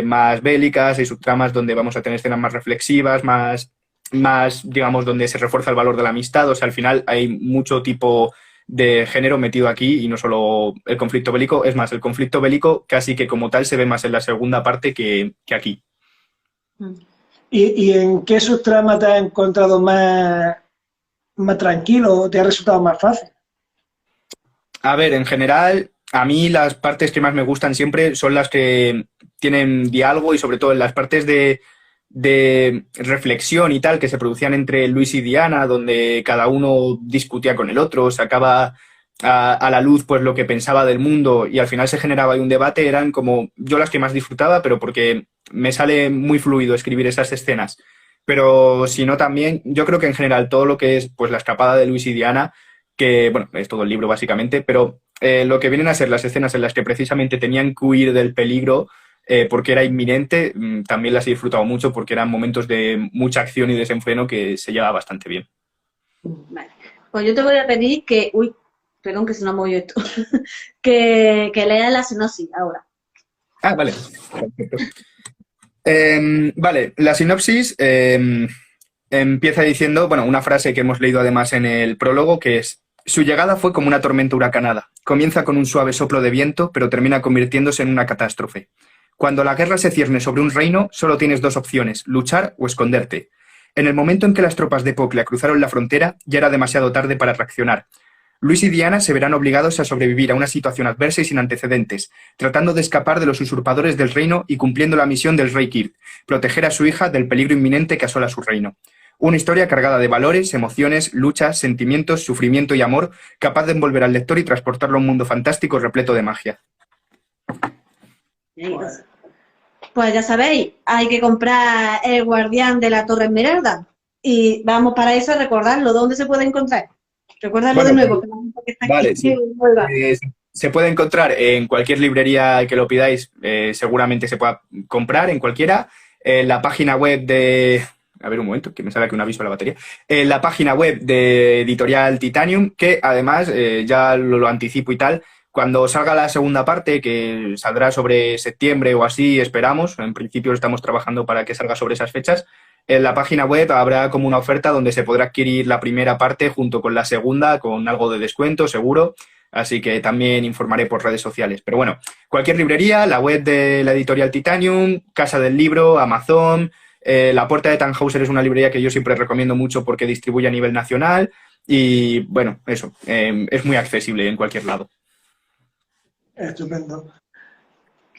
más bélicas, hay subtramas donde vamos a tener escenas más reflexivas, más, digamos, donde se refuerza el valor de la amistad. O sea, al final hay mucho tipo de género metido aquí y no solo el conflicto bélico. Es más, el conflicto bélico casi que como tal se ve más en la segunda parte que aquí. Mm. ¿Y en qué subtrama te has encontrado más tranquilo o te ha resultado más fácil? A ver, en general, a mí las partes que más me gustan siempre son las que tienen diálogo y sobre todo en las partes de reflexión y tal que se producían entre Luis y Diana, donde cada uno discutía con el otro, sacaba a la luz pues lo que pensaba del mundo y al final se generaba ahí un debate, eran como yo las que más disfrutaba, pero porque me sale muy fluido escribir esas escenas. Pero si no también, yo creo que en general todo lo que es pues la escapada de Luis y Diana, que bueno, es todo el libro básicamente, pero lo que vienen a ser las escenas en las que precisamente tenían que huir del peligro porque era inminente, también las he disfrutado mucho porque eran momentos de mucha acción y desenfreno que se llevaba bastante bien. Vale. Pues yo te voy a pedir que, uy, perdón que se nos movió esto, que leas la sinopsis ahora. Ah, vale. Perfecto. Vale, la sinopsis empieza diciendo, bueno, una frase que hemos leído además en el prólogo, que es: su llegada fue como una tormenta huracanada. Comienza con un suave soplo de viento, pero termina convirtiéndose en una catástrofe. Cuando la guerra se cierne sobre un reino, solo tienes dos opciones: luchar o esconderte. En el momento en que las tropas de Poclea cruzaron la frontera, ya era demasiado tarde para reaccionar. Luis y Diana se verán obligados a sobrevivir a una situación adversa y sin antecedentes, tratando de escapar de los usurpadores del reino y cumpliendo la misión del rey Kirth: proteger a su hija del peligro inminente que asola su reino. Una historia cargada de valores, emociones, luchas, sentimientos, sufrimiento y amor, capaz de envolver al lector y transportarlo a un mundo fantástico repleto de magia. Pues ya sabéis, hay que comprar El Guardián de la Torre Esmeralda. Y vamos para eso a recordarlo. ¿Dónde se puede encontrar? Recuérdalo Bueno, de nuevo. Que la gente que está vale, aquí, sí. Se puede encontrar en cualquier librería que lo pidáis, seguramente se pueda comprar en cualquiera. En la página web de... A ver, un momento, que me sale aquí un aviso a la batería. En la página web de Editorial Titanium, que además, ya lo anticipo y tal, cuando salga la segunda parte, que saldrá sobre septiembre o así, esperamos, en principio estamos trabajando para que salga sobre esas fechas, en la página web habrá como una oferta donde se podrá adquirir la primera parte junto con la segunda, con algo de descuento, seguro. Así que también informaré por redes sociales. Pero bueno, cualquier librería, la web de la Editorial Titanium, Casa del Libro, Amazon... La Puerta de Tannhäuser es una librería que yo siempre recomiendo mucho porque distribuye a nivel nacional y, bueno, eso, es muy accesible en cualquier lado. Estupendo.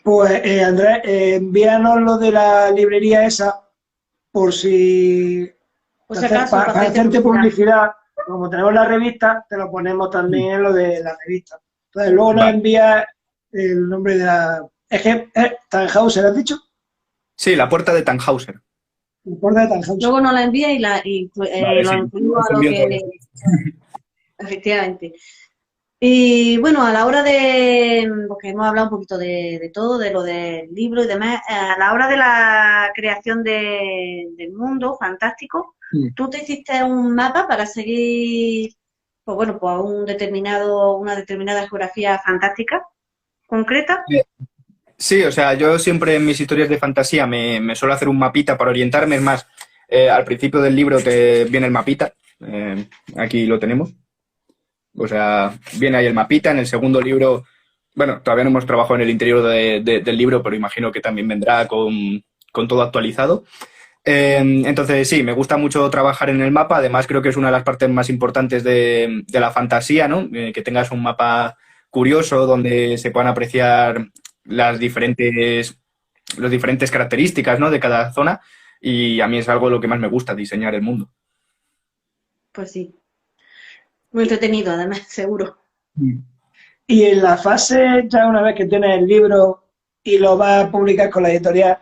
Pues, Andrés, envíanos lo de la librería esa por si... Pues acaso, para hacerte publicidad. Como tenemos la revista, te lo ponemos también en lo de la revista. Entonces, luego nos envía el nombre de la... ¿Es que Tannhäuser, has dicho? Sí, La Puerta de Tannhäuser. Luego nos la envía y vale, lo sí, incluimos a lo que... Efectivamente. Y bueno, a la hora de... Porque hemos hablado un poquito de todo, de lo del libro y demás. A la hora de la creación del mundo fantástico, ¿tú te hiciste un mapa para seguir, pues bueno, pues una determinada geografía fantástica concreta? Sí, o sea, yo siempre en mis historias de fantasía me suelo hacer un mapita para orientarme. Es más, al principio del libro te viene el mapita. Aquí lo tenemos. O sea, viene ahí el mapita. En el segundo libro, bueno, todavía no hemos trabajado en el interior del libro, pero imagino que también vendrá con todo actualizado. Entonces, sí, me gusta mucho trabajar en el mapa. Además, creo que es una de las partes más importantes de la fantasía, ¿no? Que tengas un mapa curioso donde se puedan apreciar las diferentes características, ¿no?, de cada zona, y a mí es algo de lo que más me gusta, diseñar el mundo. Pues sí. Muy entretenido, además, seguro. Y en la fase, ya una vez que tienes el libro y lo vas a publicar con la editorial,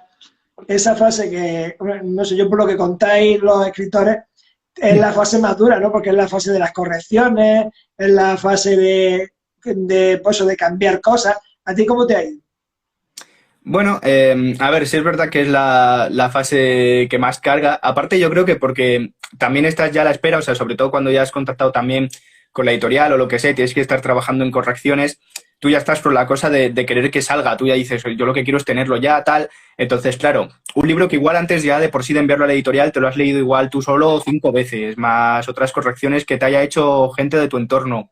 esa fase que, no sé, yo por lo que contáis los escritores, es la fase más dura, ¿no? Porque es la fase de las correcciones, es la fase de cambiar cosas. ¿A ti cómo te ha ido? Bueno, a ver, sí es verdad que es la fase que más carga. Aparte, yo creo que porque también estás ya a la espera, o sea, sobre todo cuando ya has contactado también con la editorial o lo que sea, tienes que estar trabajando en correcciones, tú ya estás por la cosa de querer que salga, tú ya dices, yo lo que quiero es tenerlo ya, tal. Entonces, claro, un libro que igual antes ya de por sí de enviarlo a la editorial te lo has leído igual tú solo 5 veces, más otras correcciones que te haya hecho gente de tu entorno.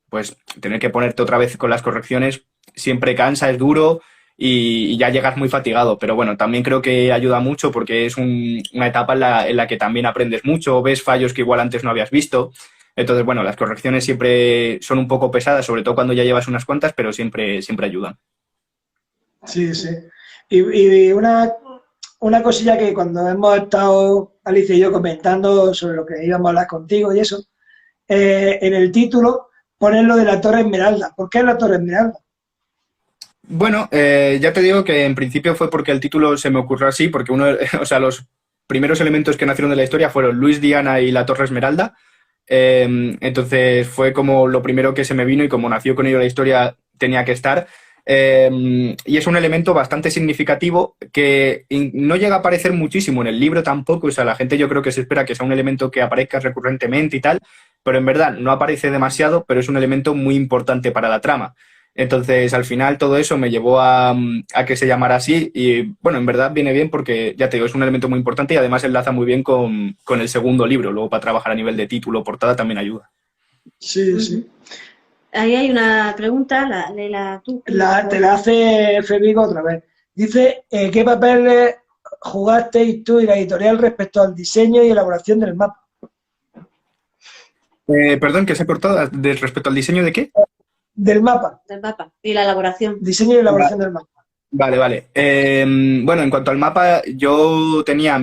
Pues tener que ponerte otra vez con las correcciones siempre cansa, es duro y ya llegas muy fatigado. Pero bueno, también creo que ayuda mucho porque es una etapa en la que también aprendes mucho, ves fallos que igual antes no habías visto. Entonces, bueno, las correcciones siempre son un poco pesadas, sobre todo cuando ya llevas unas cuantas, pero siempre ayudan. Sí, sí. Y una cosilla que cuando hemos estado, Alicia y yo, comentando sobre lo que íbamos a hablar contigo y eso, en el título ponen lo de la Torre Esmeralda. ¿Por qué la Torre Esmeralda? Bueno, ya te digo que en principio fue porque el título se me ocurrió así, porque o sea, los primeros elementos que nacieron de la historia fueron Luis, Diana y la Torre Esmeralda. Entonces fue como lo primero que se me vino y como nació con ello la historia tenía que estar. Y es un elemento bastante significativo que no llega a aparecer muchísimo en el libro tampoco. O sea, la gente yo creo que se espera que sea un elemento que aparezca recurrentemente y tal, pero en verdad no aparece demasiado, pero es un elemento muy importante para la trama. Entonces, al final, todo eso me llevó a que se llamara así y, bueno, en verdad viene bien porque, ya te digo, es un elemento muy importante y además enlaza muy bien con el segundo libro. Luego, para trabajar a nivel de título o portada también ayuda. Sí, sí. Ahí hay una pregunta, léela tú. Te la hace Federico otra vez. Dice, ¿qué papeles jugasteis tú y la editorial respecto al diseño y elaboración del mapa? Perdón, que se ha cortado. ¿Respecto al diseño de qué? Del mapa. Del mapa y la elaboración. Diseño y elaboración del mapa. Vale, vale. Bueno, en cuanto al mapa, yo tenía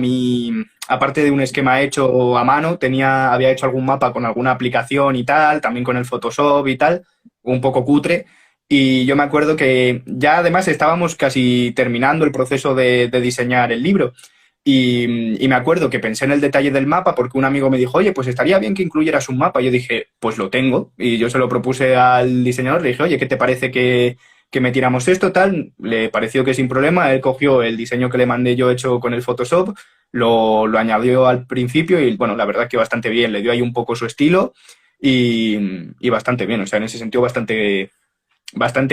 aparte de un esquema hecho a mano, había hecho algún mapa con alguna aplicación y tal, también con el Photoshop y tal, un poco cutre. Y yo me acuerdo que ya además estábamos casi terminando el proceso de diseñar el libro. Y me acuerdo que pensé en el detalle del mapa porque un amigo me dijo, oye, pues estaría bien que incluyeras un mapa. Y yo dije, pues lo tengo. Y yo se lo propuse al diseñador, le dije, oye, ¿qué te parece que metiéramos esto, tal? Le pareció que sin problema, él cogió el diseño que le mandé yo hecho con el Photoshop, lo añadió al principio y, bueno, la verdad que bastante bien, le dio ahí un poco su estilo y bastante bien, o sea, en ese sentido bastante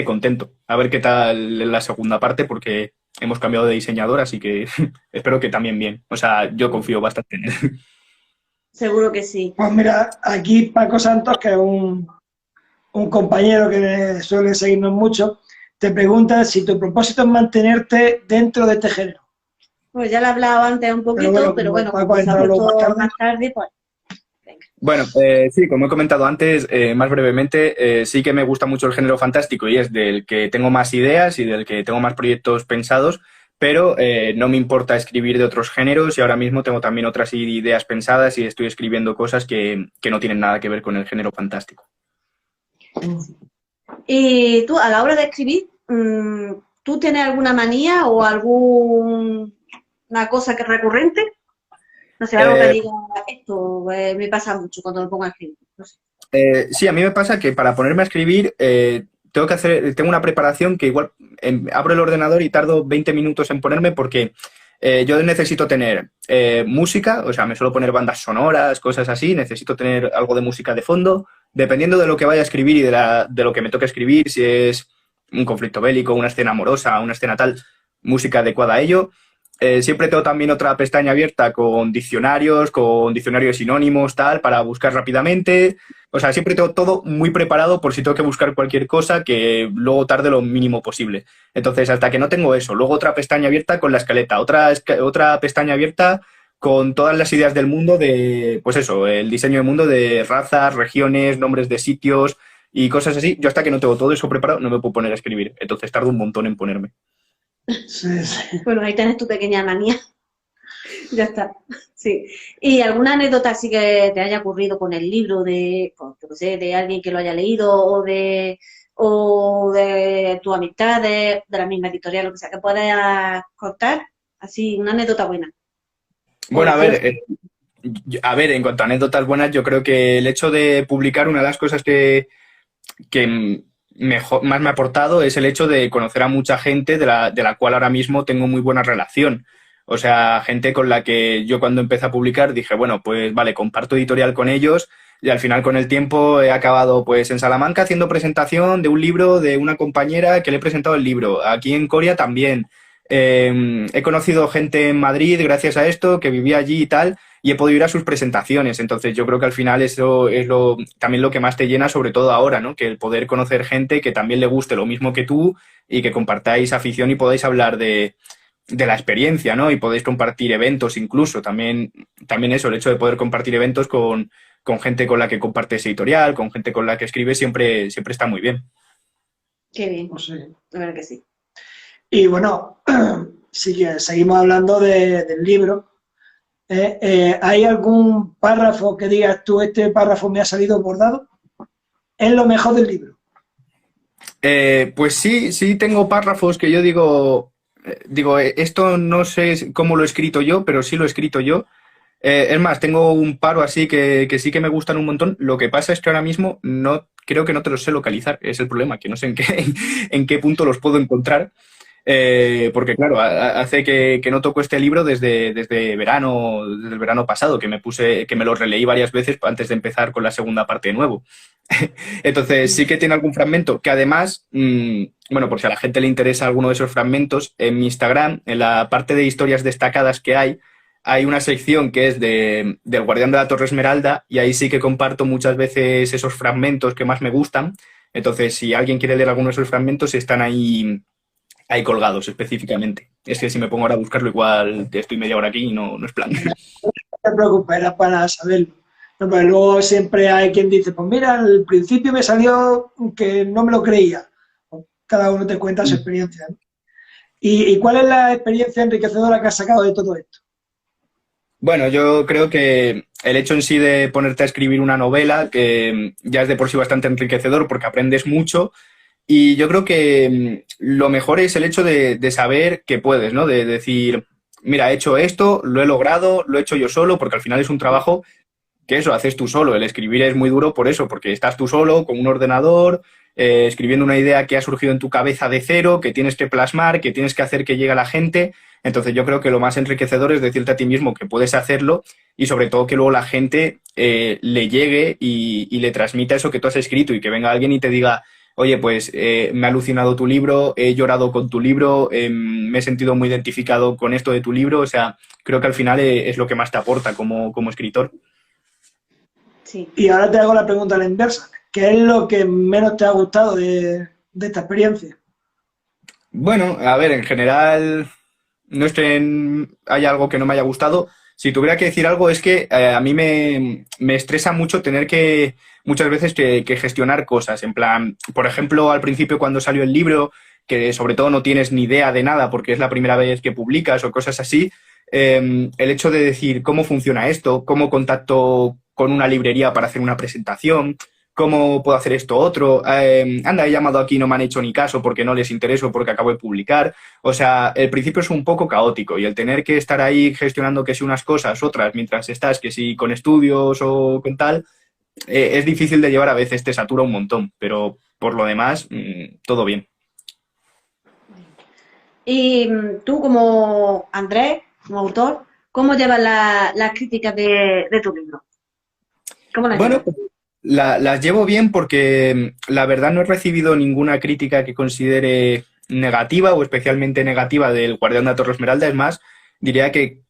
contento. A ver qué tal en la segunda parte porque hemos cambiado de diseñador, así que espero que también bien. O sea, yo confío bastante en él. Seguro que sí. Pues mira, aquí Paco Santos, que es un compañero que suele seguirnos mucho, te pregunta si tu propósito es mantenerte dentro de este género. Pues ya lo he hablado antes un poquito, pero bueno, como se ha puesto más tarde, pues venga. Bueno, sí, como he comentado antes, más brevemente, sí que me gusta mucho el género fantástico y es del que tengo más ideas y del que tengo más proyectos pensados, pero no me importa escribir de otros géneros y ahora mismo tengo también otras ideas pensadas y estoy escribiendo cosas que no tienen nada que ver con el género fantástico. Y tú, a la hora de escribir, ¿tú tienes alguna manía o alguna cosa que es recurrente? No sé, algo que diga esto, me pasa mucho cuando me pongo a escribir. No sé. Sí, a mí me pasa que para ponerme a escribir tengo una preparación que igual abro el ordenador y tardo 20 minutos en ponerme porque yo necesito tener música, o sea, me suelo poner bandas sonoras, cosas así, necesito tener algo de música de fondo, dependiendo de lo que vaya a escribir y de lo que me toque escribir, si es un conflicto bélico, una escena amorosa, una escena tal, música adecuada a ello. Siempre tengo también otra pestaña abierta con diccionarios sinónimos, tal, para buscar rápidamente. O sea, siempre tengo todo muy preparado por si tengo que buscar cualquier cosa que luego tarde lo mínimo posible. Entonces, hasta que no tengo eso, luego otra pestaña abierta con la escaleta, otra pestaña abierta con todas las ideas del mundo de, pues eso, el diseño del mundo de razas, regiones, nombres de sitios y cosas así. Yo hasta que no tengo todo eso preparado no me puedo poner a escribir. Entonces tardo un montón en ponerme. Sí, sí. Bueno, ahí tienes tu pequeña manía. Ya está. Sí. ¿Y alguna anécdota así que te haya ocurrido con el libro de, pues, yo qué sé, de alguien que lo haya leído o de tu amistad, de la misma editorial, lo que sea, que puedas contar? Así, una anécdota buena. Bueno, a ver, en cuanto a anécdotas buenas, yo creo que el hecho de publicar, una de las cosas que más me ha aportado es el hecho de conocer a mucha gente de la cual ahora mismo tengo muy buena relación. O sea, gente con la que yo cuando empecé a publicar dije, bueno, pues vale, comparto editorial con ellos y al final con el tiempo he acabado pues en Salamanca haciendo presentación de un libro de una compañera que le he presentado el libro. Aquí en Coria también. He conocido gente en Madrid gracias a esto, que vivía allí y tal, y he podido ir a sus presentaciones. Entonces yo creo que al final eso es también lo que más te llena, sobre todo ahora, ¿no? Que el poder conocer gente que también le guste lo mismo que tú y que compartáis afición y podáis hablar de la experiencia, ¿no? Y podéis compartir eventos incluso. También eso, el hecho de poder compartir eventos con gente con la que compartes editorial, con gente con la que escribes, siempre está muy bien. Qué bien. Pues sí. La verdad que sí. Y bueno, sí que seguimos hablando del libro. ¿Hay algún párrafo que digas tú, este párrafo me ha salido bordado? Es lo mejor del libro. Pues sí tengo párrafos que yo digo, esto no sé cómo lo he escrito yo, pero sí lo he escrito yo. Es más, tengo un paro así que sí que me gustan un montón. Lo que pasa es que ahora mismo no creo que no te los sé localizar. Es el problema, que no sé en qué, en qué punto los puedo encontrar. Porque claro, hace que no toco este libro desde verano, desde el verano pasado, que me lo releí varias veces antes de empezar con la segunda parte de nuevo. Entonces sí que tiene algún fragmento que además, bueno, por si a la gente le interesa alguno de esos fragmentos, en mi Instagram, en la parte de historias destacadas que hay una sección que es del Guardián de la Torre Esmeralda y ahí sí que comparto muchas veces esos fragmentos que más me gustan. Entonces, si alguien quiere leer alguno de esos fragmentos, están ahí colgados específicamente. Es que si me pongo ahora a buscarlo, igual estoy media hora aquí y no es plan. No te preocupes, era para saberlo. No, pero luego siempre hay quien dice, pues mira, al principio me salió que no me lo creía. Cada uno te cuenta su experiencia, ¿no? ¿Y cuál es la experiencia enriquecedora que has sacado de todo esto? Bueno, yo creo que el hecho en sí de ponerte a escribir una novela, que ya es de por sí bastante enriquecedor porque aprendes mucho, y yo creo que lo mejor es el hecho de saber que puedes, ¿no? De decir, mira, he hecho esto, lo he logrado, lo he hecho yo solo, porque al final es un trabajo que eso, haces tú solo. El escribir es muy duro por eso, porque estás tú solo con un ordenador, escribiendo una idea que ha surgido en tu cabeza de cero, que tienes que plasmar, que tienes que hacer que llegue a la gente. Entonces yo creo que lo más enriquecedor es decirte a ti mismo que puedes hacerlo y sobre todo que luego la gente le llegue y le transmita eso que tú has escrito y que venga alguien y te diga, oye, pues me ha alucinado tu libro, he llorado con tu libro, me he sentido muy identificado con esto de tu libro. O sea, creo que al final es lo que más te aporta como escritor. Sí. Y ahora te hago la pregunta a la inversa. ¿Qué es lo que menos te ha gustado de esta experiencia? Bueno, a ver, en general no es que haya algo que no me haya gustado. Si tuviera que decir algo es que a mí me estresa mucho tener que muchas veces que gestionar cosas. En plan, por ejemplo, al principio cuando salió el libro, que sobre todo no tienes ni idea de nada porque es la primera vez que publicas o cosas así, el hecho de decir cómo funciona esto, cómo contacto con una librería para hacer una presentación, cómo puedo hacer esto otro, anda, he llamado aquí y no me han hecho ni caso porque no les intereso porque acabo de publicar. O sea, el principio es un poco caótico y el tener que estar ahí gestionando que si unas cosas, otras, mientras estás, que si con estudios o con tal, es difícil de llevar a veces, te satura un montón, pero por lo demás, todo bien. Y tú como Andrés, como autor, ¿cómo llevas las críticas de tu libro? ¿Cómo las Bueno, llevas? las llevo bien porque la verdad no he recibido ninguna crítica que considere negativa o especialmente negativa del Guardián de la Torre Esmeralda. Es más, diría que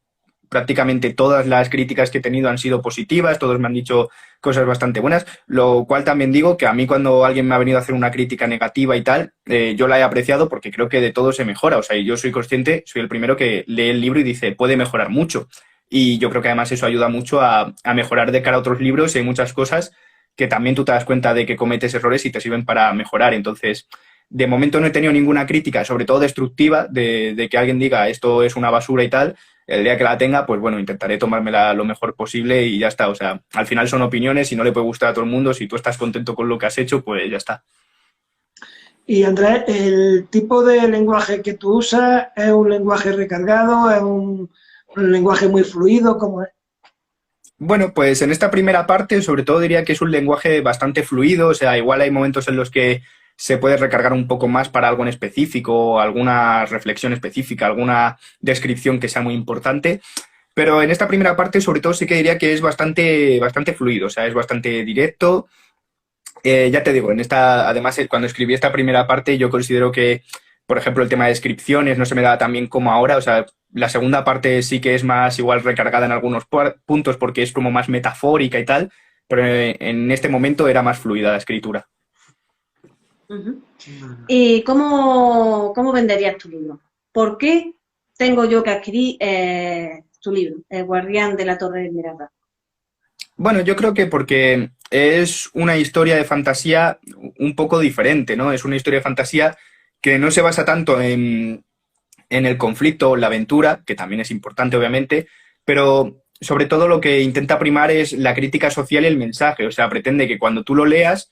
prácticamente todas las críticas que he tenido han sido positivas, todos me han dicho cosas bastante buenas, lo cual también digo que a mí cuando alguien me ha venido a hacer una crítica negativa y tal, yo la he apreciado porque creo que de todo se mejora. O sea, y yo soy consciente, soy el primero que lee el libro y dice, puede mejorar mucho. Y yo creo que además eso ayuda mucho a mejorar de cara a otros libros y hay muchas cosas que también tú te das cuenta de que cometes errores y te sirven para mejorar. Entonces, de momento no he tenido ninguna crítica, sobre todo destructiva, de que alguien diga esto es una basura y tal. El día que la tenga, pues bueno, intentaré tomármela lo mejor posible y ya está. O sea, al final son opiniones y no le puede gustar a todo el mundo. Si tú estás contento con lo que has hecho, pues ya está. Y Andrés, ¿el tipo de lenguaje que tú usas es un lenguaje recargado, es un lenguaje muy fluido? ¿Cómo es? Bueno, pues en esta primera parte, sobre todo diría que es un lenguaje bastante fluido. O sea, igual hay momentos en los que se puede recargar un poco más para algo en específico, alguna reflexión específica, alguna descripción que sea muy importante. Pero en esta primera parte, sobre todo, sí que diría que es bastante fluido, o sea, es bastante directo. Ya te digo, además, cuando escribí esta primera parte, yo considero que, por ejemplo, el tema de descripciones no se me da tan bien como ahora. O sea, la segunda parte sí que es más igual recargada en algunos puntos porque es como más metafórica y tal, pero en este momento era más fluida la escritura. Uh-huh. ¿Y cómo venderías tu libro? ¿Por qué tengo yo que adquirir tu libro, El Guardián de la Torre Esmeralda? Bueno, yo creo que porque es una historia de fantasía un poco diferente, ¿no? Es una historia de fantasía que no se basa tanto en el conflicto o la aventura, que también es importante, obviamente, pero sobre todo lo que intenta primar es la crítica social y el mensaje. O sea, pretende que cuando tú lo leas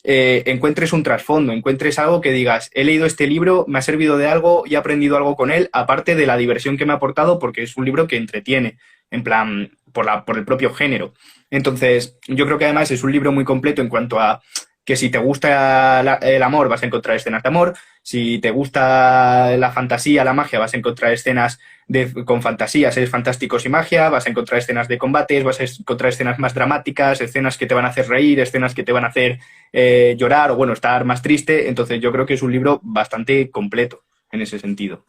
encuentres un trasfondo, encuentres algo que digas, he leído este libro, me ha servido de algo y he aprendido algo con él, aparte de la diversión que me ha aportado, porque es un libro que entretiene. En plan, por el propio género. Entonces, yo creo que además es un libro muy completo en cuanto a que si te gusta el amor vas a encontrar escenas de amor, si te gusta la fantasía, la magia, vas a encontrar escenas con fantasía, seres fantásticos y magia, vas a encontrar escenas de combates, vas a encontrar escenas más dramáticas, escenas que te van a hacer reír, escenas que te van a hacer llorar o, bueno, estar más triste. Entonces, yo creo que es un libro bastante completo en ese sentido.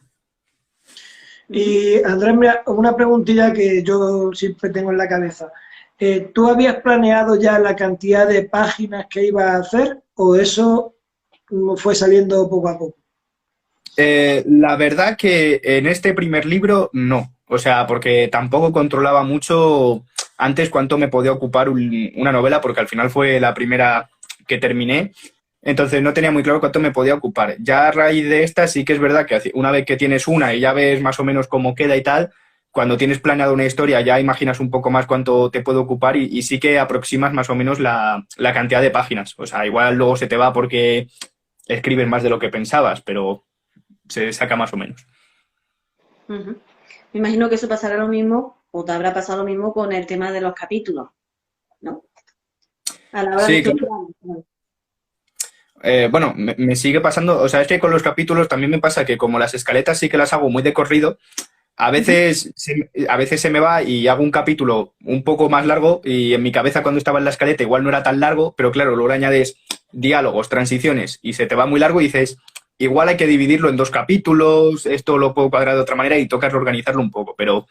Y Andrés, mira, una preguntilla que yo siempre tengo en la cabeza. ¿Tú habías planeado ya la cantidad de páginas que ibas a hacer o eso fue saliendo poco a poco? La verdad que en este primer libro no, o sea, porque tampoco controlaba mucho antes cuánto me podía ocupar una novela, porque al final fue la primera que terminé, entonces no tenía muy claro cuánto me podía ocupar. Ya a raíz de esta sí que es verdad que una vez que tienes una y ya ves más o menos cómo queda y tal, cuando tienes planeado una historia ya imaginas un poco más cuánto te puede ocupar y sí que aproximas más o menos la cantidad de páginas. O sea, igual luego se te va porque escribes más de lo que pensabas, pero se saca más o menos. Me imagino que eso pasará lo mismo, o te habrá pasado lo mismo con el tema de los capítulos, ¿no? A la hora de Sí, estructurar. claro. Bueno, me sigue pasando, o sea, es que con los capítulos también me pasa que como las escaletas sí que las hago muy de corrido, a veces se me va y hago un capítulo un poco más largo y en mi cabeza cuando estaba en la escaleta igual no era tan largo, pero claro, luego le añades diálogos, transiciones y se te va muy largo y dices, igual hay que dividirlo en 2 capítulos, esto lo puedo cuadrar de otra manera y tocas organizarlo un poco, pero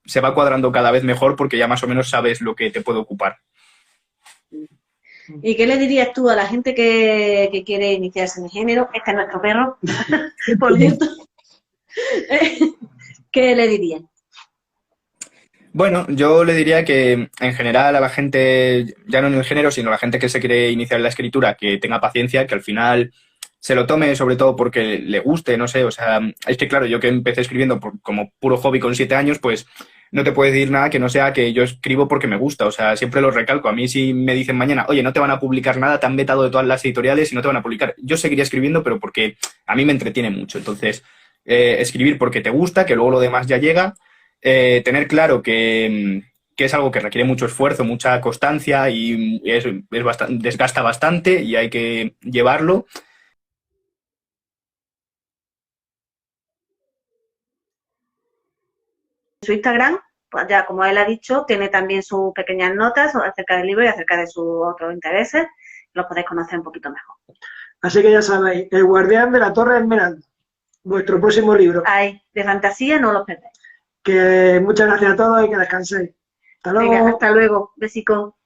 se va cuadrando cada vez mejor porque ya más o menos sabes lo que te puede ocupar. ¿Y qué le dirías tú a la gente que quiere iniciarse en el género? Este es nuestro perro, por cierto. ¿Qué le dirías? Bueno, yo le diría que en general a la gente, ya no en el género, sino a la gente que se quiere iniciar en la escritura, que tenga paciencia, que al final se lo tome sobre todo porque le guste, no sé, o sea, es que claro, yo que empecé escribiendo como puro hobby con 7 años, pues no te puedo decir nada que no sea que yo escribo porque me gusta, o sea, siempre lo recalco. A mí si me dicen mañana, oye, no te van a publicar nada, te han vetado de todas las editoriales y no te van a publicar, yo seguiría escribiendo, pero porque a mí me entretiene mucho. Entonces, escribir porque te gusta, que luego lo demás ya llega, tener claro que es algo que requiere mucho esfuerzo, mucha constancia y desgasta bastante y hay que llevarlo. Su Instagram, pues ya como él ha dicho, tiene también sus pequeñas notas acerca del libro y acerca de sus otros intereses. Los podéis conocer un poquito mejor. Así que ya sabéis, El Guardián de la Torre Esmeralda, vuestro próximo libro. Ay, de fantasía no los perdéis. Que muchas gracias a todos y que descanséis. Hasta luego. Venga, hasta luego. Besico.